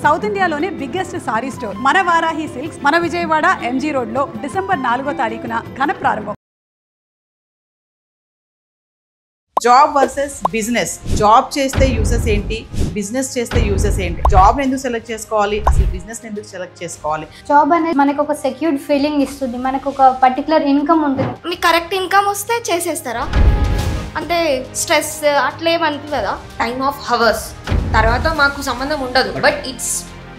South ఇండియాలోనే biggest sorry store మన Varahi silks మన విజయవాడ ఎంజీ రోడ్ లో డిసెంబర్ 4వ తారీఖున ఘన ప్రారంభం. Job versus business. జాబ్ చేస్తే యూజెస్ ఏంటి, బిజినెస్ చేస్తే యూజెస్ ఏంటి, జాబ్ ఎందుకు సెలెక్ట్ చేసుకోవాలి, అసలు బిజినెస్ ఎందుకు సెలెక్ట్ చేసుకోవాలి. జాబ్ అనేది మనకు ఒక సెక్యూర్డ్ ఫీలింగ్ ఇస్తుంది, మనకు ఒక పర్టికులర్ ఇన్కమ్ ఉంటుంది. మీకు కరెక్ట్ ఇన్కమ్ వస్తే చేసేస్తారా? అంటే స్ట్రెస్ అట్లా ఏమనిపించదా? టైమ్ ఆఫ్ హవర్స్ తర్వాత మాకు సంబంధం ఉండదు, but it's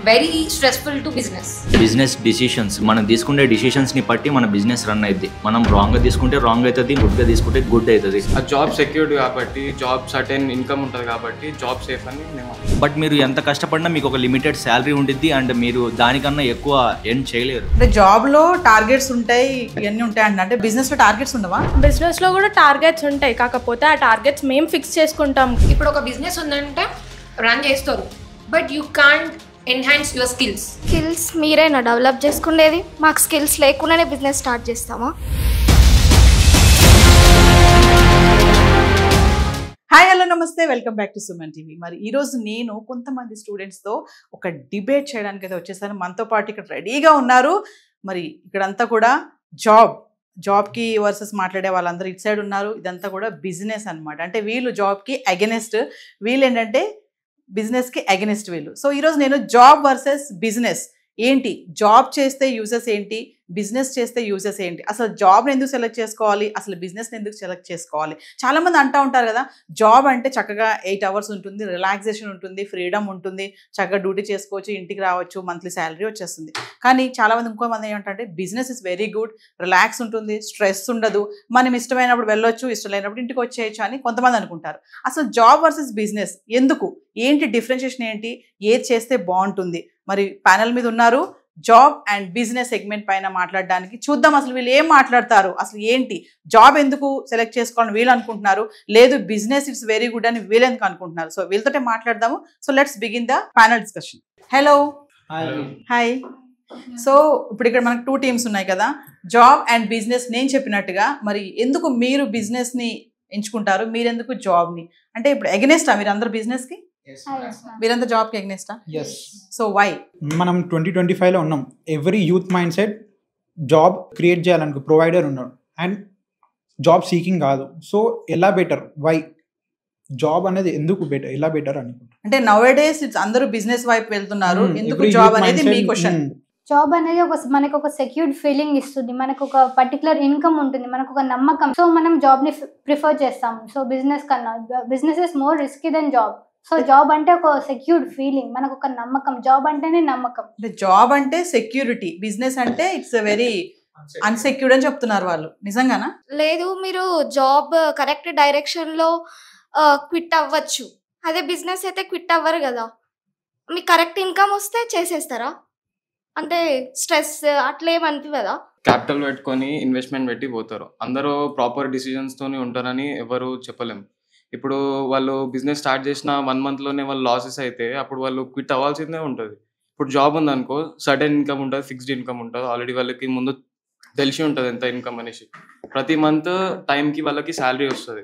very stressful to business decisions మనం తీసుకునే డిసిషన్స్ ని బట్టి మన బిజినెస్ రన్ అయింది. మనం రాంగ్ గా తీసుకుంటే రాంగ్ అవుతుంది, గుడ్ గా తీసుకుంటే గుడ్ అవుతుంది. ఆ జాబ్ సెక్యూర్డ్ కాబట్టి, జాబ్ సర్టెన్ ఇన్కమ్ ఉంటుంది కాబట్టి జాబ్ సేఫ్ అని మేము. బట్ మీరు ఎంత కష్టపడినా మీకు ఒక లిమిటెడ్ శాలరీ ఉండిద్ది అండ్ మీరు దానికన్నా ఎక్కువ ఎర్న్ చేయలేరు. అంటే జాబ్ లో టార్గెట్స్ ఉంటాయి, ఇవన్నీ ఉంటాయి అండి. అంటే బిజినెస్ లో టార్గెట్స్ ఉండవా? బిజినెస్ లో కూడా టార్గెట్స్ ఉంటాయి, కాకపోతే ఆ టార్గెట్స్ మేము ఫిక్స్ చేసుకుంటాం. ఇప్పుడు ఒక బిజినెస్ ఉందంటే రన్ చేస్తారు, but you can't enhance your skills మీరేనా డెవలప్ చేసుకునేది? మాకు స్కిల్స్ లేకుండానే బిజినెస్ స్టార్ట్ చేస్తామా? హాయ్, హలో, నమస్తే, welcome back to Suman TV. మరి ఈరోజు నేను కొంతమంది స్టూడెంట్స్తో ఒక డిబేట్ చేయడానికి అయితే వచ్చేసాను. మనతో పాటు ఇక్కడ రెడీగా ఉన్నారు. మరి ఇక్కడంతా కూడా జాబ్కి వర్సెస్ మాట్లాడే వాళ్ళందరూ ఇటు సైడ్ ఉన్నారు. ఇదంతా కూడా బిజినెస్ అనమాట. అంటే వీళ్ళు జాబ్కి అగెనెస్ట్, వీళ్ళు ఏంటంటే బిజినెస్కి అగెనెస్ట్ వీళ్ళు. సో ఈరోజు నేను జాబ్ వర్సెస్ బిజినెస్ ఏంటి, జాబ్ చేస్తే యూజెస్ ఏంటి, బిజినెస్ చేస్తే యూజెస్ ఏంటి, అసలు జాబ్ని ఎందుకు సెలెక్ట్ చేసుకోవాలి, అసలు బిజినెస్ని ఎందుకు సెలెక్ట్ చేసుకోవాలి. చాలామంది అంటూ ఉంటారు కదా, జాబ్ అంటే చక్కగా 8 hours ఉంటుంది, రిలాక్సేషన్ ఉంటుంది, ఫ్రీడమ్ ఉంటుంది, చక్కగా డ్యూటీ చేసుకోవచ్చు, ఇంటికి రావచ్చు, మంత్లీ శాలరీ వచ్చేస్తుంది. కానీ చాలామంది ఇంకోమంది ఏమంటారంటే business is very good, relax ఉంటుంది, స్ట్రెస్ ఉండదు, మనం ఇష్టమైనప్పుడు వెళ్ళొచ్చు, ఇష్టం లేనప్పుడు ఇంటికి వచ్చేయచ్చు అని కొంతమంది అనుకుంటారు. అసలు జాబ్ వర్సెస్ బిజినెస్ ఎందుకు, ఏంటి డిఫరెన్షియేషన్ ఏంటి, ఏది చేస్తే బాగుంటుంది. మరి ప్యానెల్ మీద ఉన్నారు జాబ్ అండ్ బిజినెస్ సెగ్మెంట్ పైన మాట్లాడడానికి. చూద్దాం అసలు వీళ్ళు ఏం మాట్లాడతారు, అసలు ఏంటి, జాబ్ ఎందుకు సెలెక్ట్ చేసుకోవాలని వీళ్ళు అనుకుంటున్నారు, లేదు బిజినెస్ ఇట్స్ వెరీ గుడ్ అని వీళ్ళు ఎందుకు అనుకుంటున్నారు. సో వీళ్ళతో మాట్లాడదాము. So let's begin the panel discussion. Hello, hi. So ఇప్పుడు ఇక్కడ మనకు 2 teams ఉన్నాయి కదా, జాబ్ అండ్ బిజినెస్. నేను చెప్పినట్టుగా మరి ఎందుకు మీరు బిజినెస్ని ఎంచుకుంటారు, మీరెందుకు జాబ్ని? అంటే ఇప్పుడు ఎగనెస్టా మీరు అందరు బిజినెస్కి, మీరంతా జాబ్కి ఎగనెస్టా? So why? మనం 2025లో ఉన్నాం. Every youth mindset job create చేయాలనుకో, ప్రొవైడర్ ఉన్నాడు అండ్ జాబ్ సీకింగ్ కాదు. సో ఎలా బెటర్, వై జాబ్ అనేది ఎందుకు బెటర్, ఎలా బెటర్ అనుకుంటా. అంటే నౌ-ఏ-డేస్ అందరూ బిజినెస్ వైపు వెళ్తున్నారు, ఎందుకు జాబ్ అనేది మీ క్వశ్చన్. జాబ్ అనేది మనకు ఒక సెక్యూర్డ్ ఫీలింగ్ ఇస్తుంది, మనకు ఒక పర్టికులర్ ఇన్కమ్ ఉంటుంది, మనకు ఒక నమ్మకం. సో మనం జాబ్ ని ప్రిఫర్ చేస్తాం. సో బిజినెస్ కన్నా business is more risky then job. So job అంటే ఒక సెక్యూర్డ్ ఫీలింగ్, మనకు ఒక నమ్మకం. జాబ్ అంటేనే నమ్మకం. అంటే జాబ్ అంటే సెక్యూరిటీ, బిజినెస్ అంటే ఇట్స్ వెరీ అన్సెక్యూర్డ్ అని చెప్తున్నారు వాళ్ళు. నిజంగానా? లేదు, మీరు జాబ్ కరెక్ట్ డైరెక్షన్ లో క్విట్ అవ్వచ్చు, అదే బిజినెస్ అయితే క్విట్ అవ్వరు కదా. మీకు కరెక్ట్ ఇన్కమ్ వస్తే చేసేస్తారా? అంటే స్ట్రెస్ అట్లా ఏమనిపించదా? క్యాపిటల్ పెట్టుకొని ఇన్వెస్ట్మెంట్ పెట్టి పోతారు. అందరూ ప్రాపర్ డిసిజన్స్ తోని ఉంటారని ఎవరు చెప్పలేము. ఇప్పుడు వాళ్ళు బిజినెస్ స్టార్ట్ చేసిన 1 monthలోనే వాళ్ళు లాసెస్ అయితే అప్పుడు వాళ్ళు క్విట్ అవ్వాల్సిందే ఉంటుంది. ఇప్పుడు జాబ్ ఉందనుకో, సడన్ ఇన్కమ్ ఉంటుంది, ఫిక్స్డ్ ఇన్కమ్ ఉంటుంది. ఆల్రెడీ వాళ్ళకి ముందు తెలిసి ఉంటుంది ఎంత ఇన్కమ్ అనేసి. ప్రతి మంత్ టైంకి వాళ్ళకి శాలరీ వస్తుంది.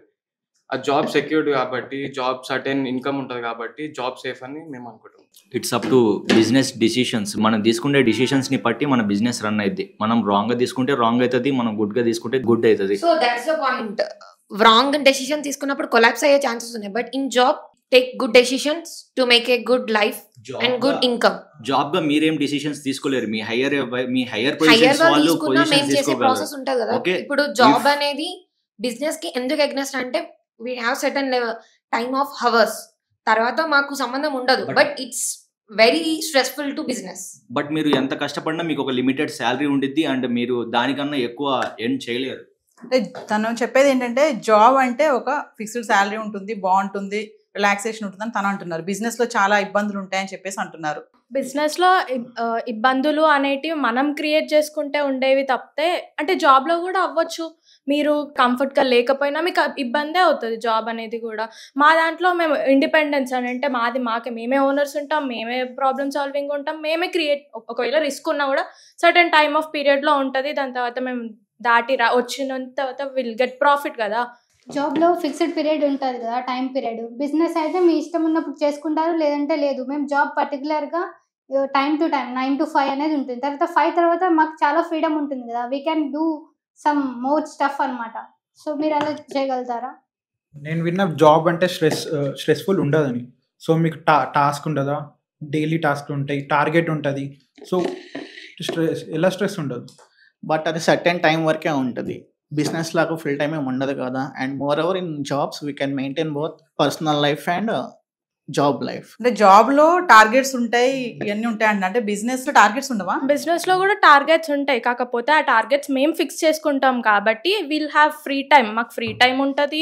ఆ జాబ్ సెక్యూర్డ్ కాబట్టి, జాబ్ సర్టెన్ ఇన్కమ్ ఉంటుంది కాబట్టి జాబ్ సేఫ్ అని మేము అనుకుంటాం. It's up to business decisions. మనం తీసుకునే డిసిషన్స్ ని బట్టి మన బిజినెస్ రన్ అయింది. మనం రాంగ్ గా తీసుకుంటే రాంగ్ అవుతుంది, మనం గుడ్ గా తీసుకుంటే గుడ్ అవుతుంది. So that's the point. Wrong decision తీసుకున్నప్పుడు కొలాప్స్ అయ్యే ఛాన్సెస్ ఉన్నాయి, but in job take good decisions to make a good life and good income. Job గా మీరేం డిసిషన్స్ తీసుకోలేరు, మీ హైయర్ హైయర్ పొజిషన్స్ వాళ్ళు మేము చేసే ప్రాసెస్ ఉంటుంది కదా. ఇప్పుడు జాబ్ అనేది బిజినెస్ కి ఎందుకు అగ్నెస్ట్ అంటే we have certain time of hours తర్వాత మాకు సంబంధం ఉండదు, but it's very stressful to business. But మీరు ఎంత కష్టపడినా మీకు ఒక లిమిటెడ్ శాలరీ ఉండిద్ది అండ్ మీరు దానికన్నా ఎక్కువ ఎర్న్ చేయలేరు. అంటే తను చెప్పేది ఏంటంటే జాబ్ అంటే ఒక ఫిక్స్డ్ శాలరీ ఉంటుంది, బాగుంటుంది, రిలాక్సేషన్ ఉంటుందని తను అంటున్నారు. బిజినెస్లో చాలా ఇబ్బందులు ఉంటాయని చెప్పేసి అంటున్నారు. బిజినెస్లో ఇబ్బందులు అనేటివి మనం క్రియేట్ చేసుకుంటే ఉండేవి తప్పితే, అంటే జాబ్లో కూడా అవ్వచ్చు. మీరు కంఫర్ట్గా లేకపోయినా మీకు ఇబ్బందే అవుతుంది జాబ్ అనేది కూడా. మా దాంట్లో మేము ఇండిపెండెన్స్ అని అంటే మేమే ఓనర్స్ ఉంటాం, మేమే ప్రాబ్లమ్ సాల్వింగ్ ఉంటాం, మేమే క్రియేట్. ఒకవేళ రిస్క్ ఉన్నా కూడా సర్టెన్ టైమ్ ఆఫ్ పీరియడ్లో ఉంటుంది, దాని తర్వాత మేము దాటి వచ్చిన తర్వాత విల్ గెట్ ప్రాఫిట్ కదా. జాబ్లో ఫిక్స్డ్ పీరియడ్ ఉంటుంది కదా, టైం పీరియడ్. బిజినెస్ అయితే మీ ఇష్టం ఉన్నప్పుడు చేసుకుంటారు, లేదంటే లేదు. మేము జాబ్ పర్టికులర్గా టైం టు టైం 9 to 5 అనేది ఉంటుంది. తర్వాత 5 తర్వాత మాకు చాలా ఫ్రీడమ్ ఉంటుంది కదా, we can do some more stuff అనమాట. సో మీరు అలా చేయగలుగుతారా? నేను విన్న జాబ్ అంటే స్ట్రెస్ఫుల్ ఉండదని. సో మీకు టాస్క్ ఉండదా, డైలీ టాస్క్ ఉంటాయి, టార్గెట్ ఉంటుంది. సో ఎలా స్ట్రెస్ ఉండదు. బట్ అది సర్టెన్ టైం వరకే ఉంటుంది. బిజినెస్ లాగా ఫుల్ టైం ఏమి ఉండదు కదా. And more over in jobs we can maintain both personal life and job life. అంటే జాబ్ లో టార్గెట్స్ ఉంటాయి, ఇవన్నీ ఉంటాయండి. అంటే బిజినెస్ లో టార్గెట్స్ ఉండవా? బిజినెస్ లో కూడా టార్గెట్స్ ఉంటాయి, కాకపోతే ఆ టార్గెట్స్ మేము ఫిక్స్ చేసుకుంటాం కాబట్టి విల్ హ్యావ్ ఫ్రీ టైం. మాకు ఫ్రీ టైం ఉంటుంది,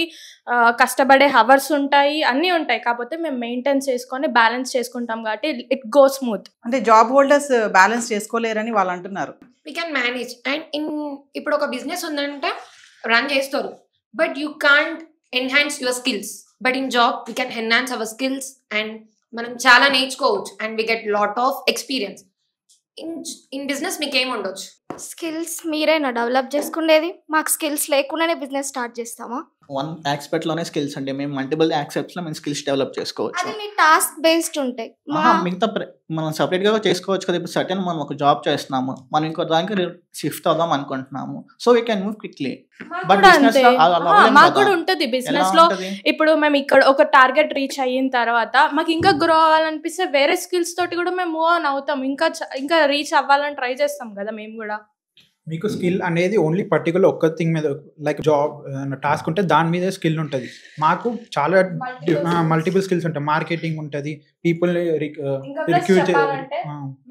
కష్టపడే హవర్స్ ఉంటాయి, అన్నీ ఉంటాయి. కాకపోతే మేము మెయింటైన్ చేసుకొని బ్యాలెన్స్ చేసుకుంటాం కాబట్టి ఇట్ గో స్మూత్. అంటే జాబ్ హోల్డర్స్ బ్యాలెన్స్ చేసుకోలేరని వాళ్ళు అంటున్నారు. We can manage. అండ్ ఇప్పుడు ఒక బిజినెస్ ఉందంటే రన్ చేస్తారు, but you can't enhance your skills. But in job we can enhance our skills and మనం చాలా నేర్చుకోవచ్చు and we get lot of experience. In business మీకు ఏమి ఉండొచ్చు? స్కిల్స్ మీరేనా డెవలప్ చేసుకునేది? మాకు స్కిల్స్ లేకుండానే బిజినెస్ స్టార్ట్ చేస్తామా? వన్ ఆస్పెక్ట్ లోనే స్కిల్స్ అంటే మేము మల్టిపుల్ ఆస్పెక్ట్స్ లో మేము స్కిల్స్ డెవలప్ చేసుకోవచ్చు. అది మీ టాస్క్ బేస్డ్ ఉంటాయి. మిగతా మనం సపరేట్ గా చేసుకోవచ్చు కదా. ఇప్పుడు సర్టెన్ మనం ఒక జాబ్ చేస్తున్నాము, మనం ఇంకో దానికి షిఫ్ట్ అవుదాం అనుకుంటున్నాము, so we can move quickly. But మాకు కూడా ఉంటుంది బిజినెస్ లో. ఇప్పుడు మేము ఇక్కడ ఒక టార్గెట్ రీచ్ అయిన తర్వాత మాకు ఇంకా గ్రో అవ్వాలనిపిస్తే వేరే స్కిల్స్ తోటి కూడా మేము మూవ్ ఆన్ అవుతాం, ఇంకా రీచ్ అవ్వాలని ట్రై చేస్తాం కదా మేము కూడా. మీకు స్కిల్ అనేది ఓన్లీ పర్టికులర్ ఒక్క థింగ్ మీద, లైక్ జాబ్ టాస్క్ ఉంటే దాని మీదే స్కిల్ ఉంటుంది. మాకు చాలా మల్టిపుల్ స్కిల్స్ ఉంటాయి. మార్కెటింగ్ ఉంటుంది, people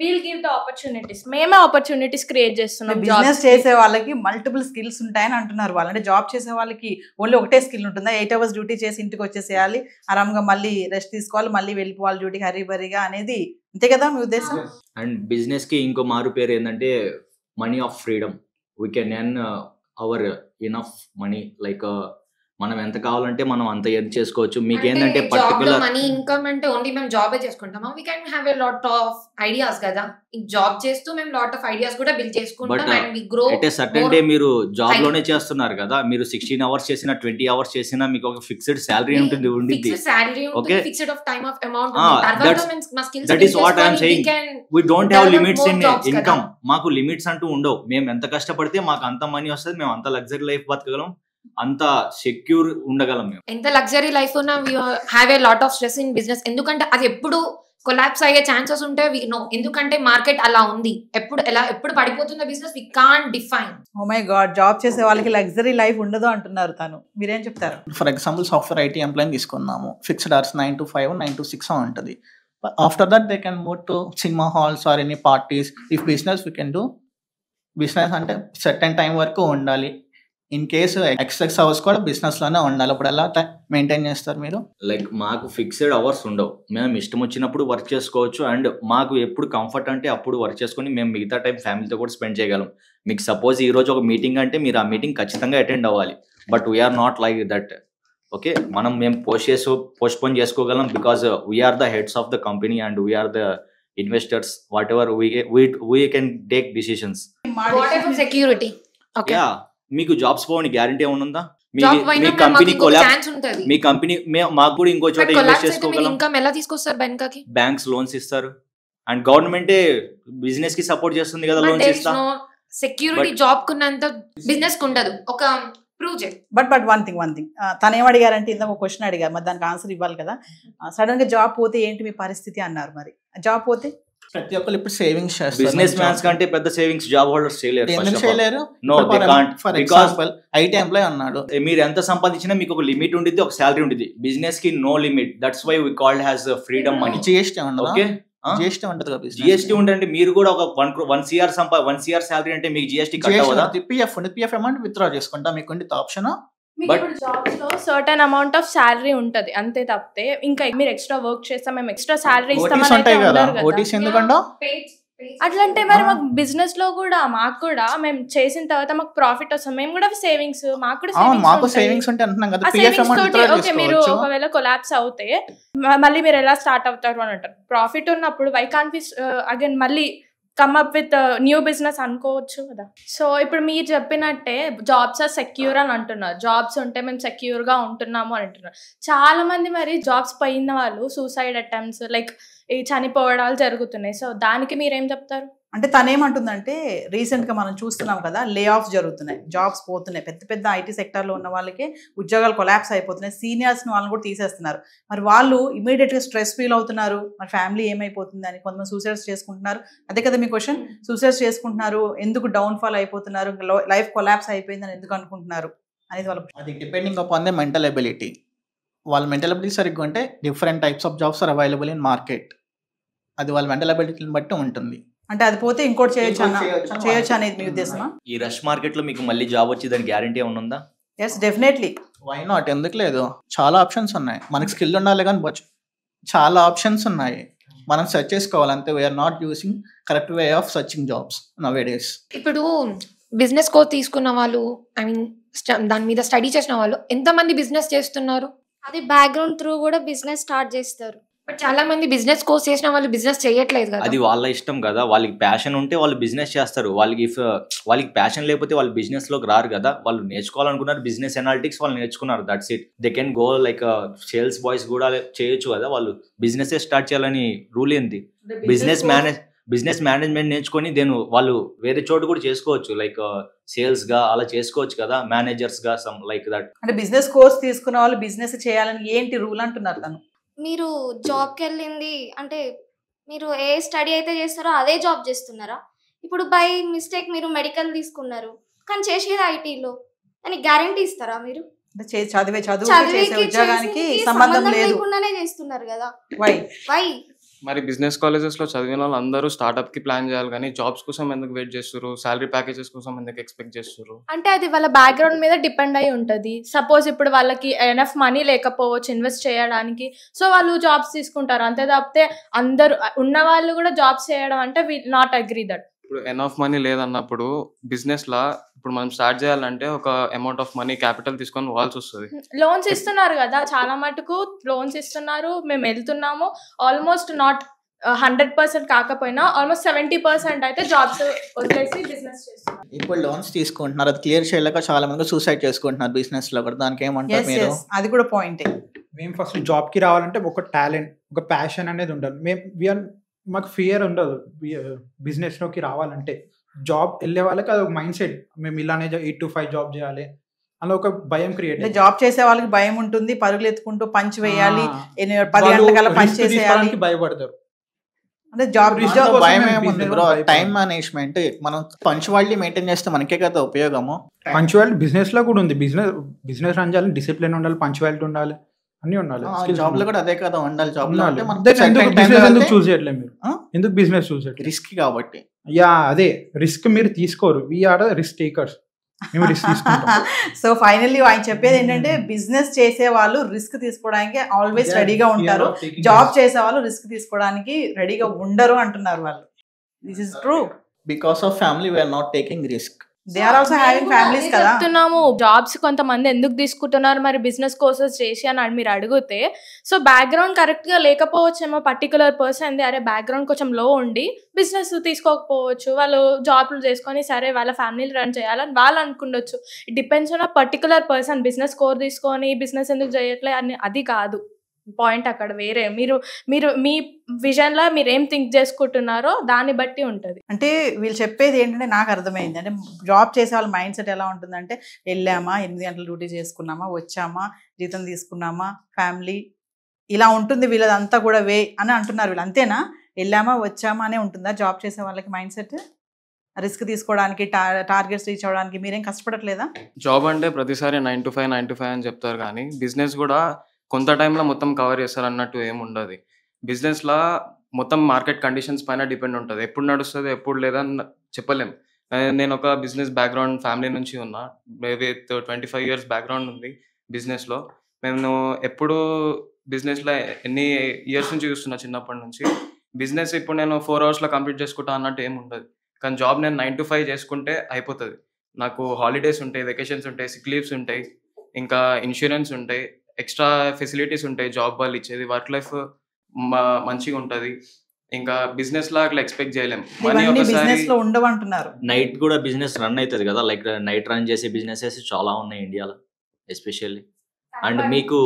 will give the opportunities. మేమే ఆపర్చునిటీస్ క్రియేట్ చేస్తున్నాం. బిజినెస్ చేసే వాళ్ళకి మల్టిపుల్ స్కిల్స్ ఉంటాయని అంటున్నారు వాళ్ళు. అంటే జాబ్ చేసే వాళ్ళకి ఓన్లీ ఒకటే స్కిల్ ఉంటుందా? 8 hours డ్యూటీ చేసి ఇంటికి వచ్చేసేయాలి, ఆరాంగా మళ్ళీ రెస్ట్ తీసుకోవాలి, మళ్ళీ వెళ్ళిపోవాలి డ్యూటీకి హరీబరీగా అనేది, అంతే కదా మీ ఉద్దేశం? అండ్ బిజినెస్ కి ఇంకో మారు పేరు ఏంటంటే money of freedom. We can earn our enough money, like మనం ఎంత కావాలంటే మనం అంత ఎర్న్ చేసుకోవచ్చు. మీకు ఏంటంటే పర్టికులర్ మనీ ఇన్కమ్ అంటే ఓన్లీ మేము జాబే చేసుకుంటామా? We can have a lot of ideas కదా. ఈ జాబ్ చేస్తూ మేము లాట్ ఆఫ్ ఐడియాస్ కూడా బిల్డ్ చేసుకుంటాం and we grow. At a certain day మీరు జాబ్ లోనే చేస్తున్నారు కదా, మీరు 16 hours చేసినా 20 hours చేసినా మీకు ఒక ఫిక్స్డ్ సాలరీ ఉంటుంది. ఫిక్స్డ్ సాలరీ ఉంటుంది, fixed of time of amount ఉంది. తర్వాత మా skills that is what I am saying. We don't have limits in income. మాకు లిమిట్స్ అంటూ ఉండవు. మేము ఎంత కష్టపడితే మాకు అంత మనీ వస్తుంది, మేము అంత లగ్జరీ లైఫ్ బతకగలం, అంత సెక్యూర్ ఉండగలం. మేము ఎంత లగ్జరీ లైఫ్ ఉన్నా we have a lot of stress in business. ఎందుకంటే అది ఎప్పుడు కొలాప్స్ అయ్యే ఛాన్సెస్ ఉంటాయి. వి నో, ఎందుకంటే మార్కెట్ అలా ఉంది. ఎప్పుడు పడిపోతుందో business we can't define. Oh my god, job చేసే వాళ్ళకి లగ్జరీ లైఫ్ ఉండదు అంటున్నారు తను. మీరేం చెప్తారు? For example software IT employee తీసుకున్నాము, ఫిక్స్డ్ అవర్స్ 9 to 5, 9 to 6 ఉంటుంది. After that they can move to cinema halls or any parties. If business we can do. Business అంటే సర్టెన్ టైం వరకు ఉండాలి. ఇన్ కేసు ఎక్స్ట్రా అవర్స్ కూడా business లోనే ఉండాలి. అప్పుడు ఎలా మెయింటైన్ చేస్తారు మీరు? లైక్ మాకు ఫిక్స్డ్ అవర్స్ ఉండవు, మేము ఇష్టం వచ్చినప్పుడు వర్క్ చేసుకోవచ్చు. అండ్ మాకు ఎప్పుడు కంఫర్ట్ అంటే అప్పుడు వర్క్ చేసుకొని మేము మిగతా టైం ఫ్యామిలీతో కూడా స్పెండ్ చేయగలం. మీకు సపోజ్ ఈ రోజు ఒక మీటింగ్ అంటే మీరు ఆ మీటింగ్ ఖచ్చితంగా అటెండ్ అవ్వాలి. But we're not like that. Okay, మేము పోస్ట్పోన్ చేసుకోగలం because we're the heads of the company and we're the investors. Whatever we can take decisions. Security. Okay, మీకు జాబ్స్ పోవని గ్యారంటీ ఏమైనా ఉందా? మీ కంపెనీ కొలాప్స్, మీ company మాకు కూడా ఇంకో చోట ఇన్వెస్ట్ చేసుకోగలం. ఇన్కమ్ ఎలా తీసుకొస్తారు? బ్యాంక్ బ్యాంక్స్ లోన్స్ ఇస్తారు అండ్ గవర్నమెంటే బిజినెస్ కి సపోర్ట్ చేస్తుంది కదా, లోన్స్ ఇస్తా. సెక్యూరిటీ జాబ్ కున్నంత బిజినెస్ కు ఉండదు. ఒక ప్రూవ్ చేయి. బట్ వన్ థింగ్ తను ఏం అడిగారంటే, ఇందాక ఒక క్వశ్చన్ అడిగారు, మరి దానికి ఆన్సర్ ఇవ్వాలి కదా. సడన్ గా జాబ్ పోతే ఏంటి మీ పరిస్థితి అన్నారు. మరి జాబ్ పోతే ప్రతి ఒక్కరు ఇప్పుడు సేవింగ్స్ చేస్తారు. బిజినెస్ మ్యాన్స్ కంటే పెద్ద సేవింగ్స్ జాబ్ హోల్డర్స్ చేయలేరు. No, they can't. For example IT employee అన్నాడు, మీరు ఎంత సంపాదించినా మీకు ఒక లిమిట్ ఉంటుంది, ఒక సాలరీ ఉంటుంది. బిజినెస్ కి no limit. That's why we called has freedom money. GST ఉండదు. ఓకే, జిఎస్టీ ఉంటుంది కదా. జిఎస్టీ ఉంటే మీరు కూడా ఒక 1 CR సాలరీ అంటే మీకు జిఎస్టీ కట్ అవ్వదా? పిఎఫ్ అమౌంట్ విత్డ్రా చేసుకుంటా, మీకు ఉంటుంది ఆప్షన్. బట్ జాబ్స్ లో సర్టెన్ అమౌంట్ ఆఫ్ సాలరీ ఉంటది, అంతే తప్పితే ఇంకా మీరు ఎక్స్ట్రా వర్క్ చేస్తాం మేము ఎక్స్ట్రా సాలరీ ఇస్తామని అట్లంటే మరి మాకు బిజినెస్ లో కూడా మాకు కూడా మేము చేసిన తర్వాత మాకు ప్రాఫిట్ వస్తుంది, మేము కూడా సేవింగ్స్, మాకు కూడా సేవింగ్స్ ఓకే. మీరు ఒకవేళ కొలాప్స్ అవుతే మళ్ళీ మీరు ఎలా స్టార్ట్ అవుతారు అని అంటారు. ప్రాఫిట్ ఉన్నప్పుడు వై కాంట్ బి అగైన్ మళ్ళీ come up with new business అనుకోవచ్చు కదా. సో ఇప్పుడు మీరు చెప్పినట్టే జాబ్స్ ఆర్ సెక్యూర్ అని అంటున్నారు. జాబ్స్ ఉంటే మేము సెక్యూర్ గా ఉంటున్నాము అని అంటున్నారు. చాలా మంది మరి జాబ్స్ పోయిన వాళ్ళు సూసైడ్ అటెంప్ట్స్, లైక్ ఈ చనిపోవడాలు జరుగుతున్నాయి. సో దానికి మీరేం చెప్తారు? అంటే తనేమంటుందంటే రీసెంట్గా మనం చూస్తున్నాం కదా, లే ఆఫ్స్ జరుగుతున్నాయి, జాబ్స్ పోతున్నాయి, పెద్ద పెద్ద ఐటీ సెక్టర్లో ఉన్న వాళ్ళకి ఉద్యోగాలు కొలాప్స్ అయిపోతున్నాయి, సీనియర్స్ని వాళ్ళని కూడా తీసేస్తున్నారు. మరి వాళ్ళు ఇమీడియట్గా స్ట్రెస్ ఫీల్ అవుతున్నారు, మరి ఫ్యామిలీ ఏమైపోతుంది అని కొంతమంది సూసైడ్స్ చేసుకుంటున్నారు. అదే కదా మీ క్వశ్చన్, సూసైడ్స్ చేసుకుంటున్నారు, ఎందుకు డౌన్ఫాల్ అయిపోతున్నారు, లైఫ్ కొలాప్స్ అయిపోయిందని ఎందుకు అనుకుంటున్నారు అనేది వాళ్ళ. అది depending upon the mental ability. వాళ్ళ మెంటల్ ఎబిలిటీ సరిగ్గా ఉంటే different types of jobs are available in market. అది వాళ్ళ మెంటల్ ఎబిలిటీని బట్టి ఉంటుంది. అంటే అది పోతే ఇంకోటి చేయొచ్చు అనేది మీ ఉద్దేశమా? ఈ రష్ మార్కెట్ లో మీకు మళ్ళీ జాబ్ వచ్చి దాని గ్యారంటీ ఏమైనా ఉందా? Yes, definitely. వై నాట్, ఎందుకు లేదు? చాలా ఆప్షన్స్ ఉన్నాయి. మనకి స్కిల్ ఉండాలి కానీ చాలా ఆప్షన్స్ ఉన్నాయి, మనం సెర్చ్ చేసుకోవాలి అంతే. We're not using correct way of searching jobs nowadays. ఇప్పుడు బిజినెస్ కోర్స్ తీసుకున్న వాళ్ళు, ఐ మీన్ దాని మీద స్టడీ చేసిన వాళ్ళు ఎంతమంది బిజినెస్ చేస్తున్నారు? అది బ్యాక్గ్రౌండ్ త్రూ కూడా బిజినెస్ స్టార్ట్ చేస్తారు. బట్ చాలా మంది బిజినెస్ కోర్స్ చేసిన వాళ్ళు బిజినెస్ చేయట్లేదు కదా. అది వాళ్ళ ఇష్టం కదా, వాళ్ళకి ప్యాషన్ ఉంటే వాళ్ళు బిజినెస్ చేస్తారు. వాళ్ళకి ప్యాషన్ లేకపోతే వాళ్ళు బిజినెస్ లోకి రారు కదా. వాళ్ళు నేర్చుకోవాలనుకున్నారు బిజినెస్ అనాలిటిక్స్, వాళ్ళు నేర్చుకున్నారు, that's it. They can go like sales boys కూడా చేయొచ్చు కదా. వాళ్ళు బిజినెస్ స్టార్ట్ చేయాలని రూల్ ఏంటి? బిజినెస్ మేనేజ్మెంట్ నేర్చుకొని వాళ్ళు వేరే చోటు కూడా చేసుకోవచ్చు, లైక్ సేల్స్ గా అలా చేసుకోవచ్చు కదా, మేనేజర్స్ గా సమ్ లైక్ దట్. అంటే బిజినెస్ కోర్స్ తీసుకున్న వాళ్ళు బిజినెస్ చేయాలని ఏంటి రూల్ అంటున్నారు తను? మీరు జాబ్కి వెళ్ళింది అంటే మీరు ఏ స్టడీ అయితే చేస్తారో అదే జాబ్ చేస్తున్నారా? ఇప్పుడు బై మిస్టేక్ మీరు మెడికల్ తీసుకున్నారు కానీ చేసేది ఐటీలో, దానికి గ్యారంటీ ఇస్తారా మీరు? చదివే ఉద్యోగానికి సంబంధం లేకుండానే చేస్తున్నారు కదా. వై మరి బిజినెస్ కాలేజెస్ లో చదివిన వాళ్ళు అందరూ స్టార్ట్అప్ కి ప్లాన్ చేయాలి కానీ జాబ్స్ కోసం ఎందుకు వెయిట్ చేస్తారు? సాలరీ ప్యాకేజెస్ కోసం ఎందుకు ఎక్స్పెక్ట్ చేస్తారు? అంటే అది వాళ్ళ బ్యాక్గ్రౌండ్ మీద డిపెండ్ అయి ఉంటుంది. సపోజ్ ఇప్పుడు వాళ్ళకి ఎనఫ్ మనీ లేకపోవచ్చు ఇన్వెస్ట్ చేయడానికి, సో వాళ్ళు జాబ్స్ తీసుకుంటారు అంతే తప్పితే అందరూ ఉన్న వాళ్ళు కూడా జాబ్స్ చేయడం అంటే వి నాట్ అగ్రీ దట్. ఇప్పుడు ఎనఫ్ మనీ లేదన్నప్పుడు బిజినెస్ లా ఇప్పుడు మనం స్టార్ట్ చేయాలంటే ఒక అమౌంట్ ఆఫ్ మనీ క్యాపిటల్ తీసుకొని పోవాల్సి వస్తుంది. లోన్స్ ఇస్తున్నారు కదా, చాలా మటుకు లోన్స్ ఇస్తున్నారు. మేము వెళ్తున్నాము, ఆల్మోస్ట్ నాట్ 100% కాకపోయినా ఆల్మోస్ట్ 70% అయితే జాబ్స్ వదిలేసి బిజినెస్ చేస్తున్నారు. ఇప్పుడు లోన్స్ తీసుకుంటున్నారు, అది క్లియర్ చేయలేక చాలా మంది సూసైడ్ చేసుకుంటున్నారు బిజినెస్ లో కూడా. దానికి ఏమంటారు మీరు? అది కూడా పాయింట్. మేము ఫస్ట్ జాబ్ కి రావాలంటే ఒక టాలెంట్, ఒక ప్యాషన్ అనేది ఉండాలి. మాకు ఫియర్ ఉండదు బిజినెస్లోకి రావాలంటే. జాబ్ వెళ్ళే వాళ్ళకి అది ఒక మైండ్ సెట్, మేము ఇలానే 8 to 5 జాబ్ చేయాలి అలా ఒక భయం క్రియేట్. జాబ్ చేసే వాళ్ళకి భయం ఉంటుంది, పరుగులు ఎత్తుకుంటూ పంచ్ వేయాలి, 10 గంటల పంచ్ చేసేయాలి, భయపడతారు. అంటే జాబ్ భయం ఏముంది బ్రో? టైం మేనేజ్మెంట్, మనం పంచువాలిటీ మెయింటైన్ చేస్తే మనకే కదా ఉపయోగము. పంచువాలిటీ బిజినెస్ లో కూడా ఉంది. బిజినెస్ రన్ చేయాలి, డిసిప్లిన్ ఉండాలి, పంచువాలిటీ ఉండాలి, అన్ని ఉండాలి. జాబ్ లో కూడా అదే కదా ఉండాలి. జాబ్ లో అంటే ఎందుకు చూస్ చేయట్లేదు మీరు? ఎందుకు బిజినెస్ చూస్ చేయట్లేదు? రిస్క్ కాబట్టి. అదే రిస్క్ మీరు తీసుకోరు. వీఆర్ రిస్క్ టేకర్స్, మేము రిస్క్ తీసుకుంటాం. సో ఫైనల్లీ ఆయన చెప్పేది ఏంటంటే బిజినెస్ చేసే వాళ్ళు రిస్క్ తీసుకోవడానికి ఆల్వేస్ రెడీగా ఉంటారు, జాబ్ చేసే వాళ్ళు రిస్క్ తీసుకోవడానికి రెడీగా ఉండరు అంటున్నారు వాళ్ళు. This is true. Because of family we're not taking risk. They are also having families కదా. చెప్తున్నాము జాబ్స్ కొంతమంది ఎందుకు తీసుకుంటున్నారు మరి బిజినెస్ కోర్సెస్ చేసి అని మీరు అడిగితే, సో బ్యాక్గ్రౌండ్ కరెక్ట్ గా లేకపోవచ్చేమో పర్టికులర్ పర్సన్, అరే బ్యాక్గ్రౌండ్ కొంచెం లో ఉండి బిజినెస్ తీసుకోకపోవచ్చు, వాళ్ళు జాబ్లు చేసుకొని సరే వాళ్ళ ఫ్యామిలీని రన్ చేయాలని వాళ్ళు అనుకుండొచ్చు. It depends on a particular person. Business కోర్ తీసుకొని బిజినెస్ ఎందుకు చేయట్లే అని అది కాదు పాయింట్. అక్కడ వేరే మీరు మీ విజన్ లో మీరు ఏం థింక్ చేసుకుంటున్నారో దాన్ని బట్టి ఉంటది. అంటే వీళ్ళు చెప్పేది ఏంటంటే నాకు అర్థమైంది, అంటే జాబ్ చేసే వాళ్ళ మైండ్ సెట్ ఎలా ఉంటుందంటే వెళ్ళామా 8 గంటలు డ్యూటీ చేసుకున్నామా, వచ్చామా, జీతం తీసుకున్నామా, ఫ్యామిలీ ఇలా ఉంటుంది వీళ్ళదంతా కూడా వే అని అంటున్నారు వీళ్ళు. అంతేనా? వెళ్ళామా వచ్చామా అనే ఉంటుందా జాబ్ చేసే వాళ్ళకి మైండ్ సెట్? రిస్క్ తీసుకోవడానికి, టార్గెట్స్ రీచ్ అవ్వడానికి మీరేం కష్టపడట్లేదా? జాబ్ అంటే ప్రతిసారి 9 to 5 అని చెప్తారు కానీ బిజినెస్ కూడా కొంత టైంలో మొత్తం కవర్ చేస్తారు అన్నట్టు ఏమి ఉండదు. బిజినెస్లో మొత్తం మార్కెట్ కండిషన్స్ పైన డిపెండ్ ఉంటుంది. ఎప్పుడు నడుస్తుంది ఎప్పుడు లేదని చెప్పలేం. నేను ఒక బిజినెస్ బ్యాక్గ్రౌండ్ ఫ్యామిలీ నుంచి ఉన్నా, విత్ 25 years బ్యాక్గ్రౌండ్ ఉంది బిజినెస్లో. నేను ఎప్పుడు బిజినెస్లో ఎన్ని ఇయర్స్ నుంచి చూస్తున్నా చిన్నప్పటి నుంచి. బిజినెస్ ఇప్పుడు నేను 4 hours కంప్లీట్ చేసుకుంటా అన్నట్టు ఏమి ఉండదు. కానీ జాబ్ నేను 9 to 5 చేసుకుంటే అయిపోతుంది. నాకు హాలిడేస్ ఉంటాయి, వెకేషన్స్ ఉంటాయి, సిక్ లీవ్స్ ఉంటాయి, ఇంకా ఇన్సూరెన్స్ ఉంటాయి, ఎక్స్ట్రా ఫెసిలిటీస్ ఉంటాయి జాబ్ వాళ్ళు ఇచ్చేది, వర్క్ లైఫ్ మంచిగా ఉంటుంది. ఇంకా బిజినెస్ లా అట్లా ఎక్స్పెక్ట్ చేయలేం. నైట్ కూడా బిజినెస్ రన్ అవుతుంది కదా, లైక్ నైట్ రన్ చేసే బిజినెసెస్ చాలా ఉన్నాయి ఇండియాలో ఎస్పెషల్లీ. అండ్ మీకు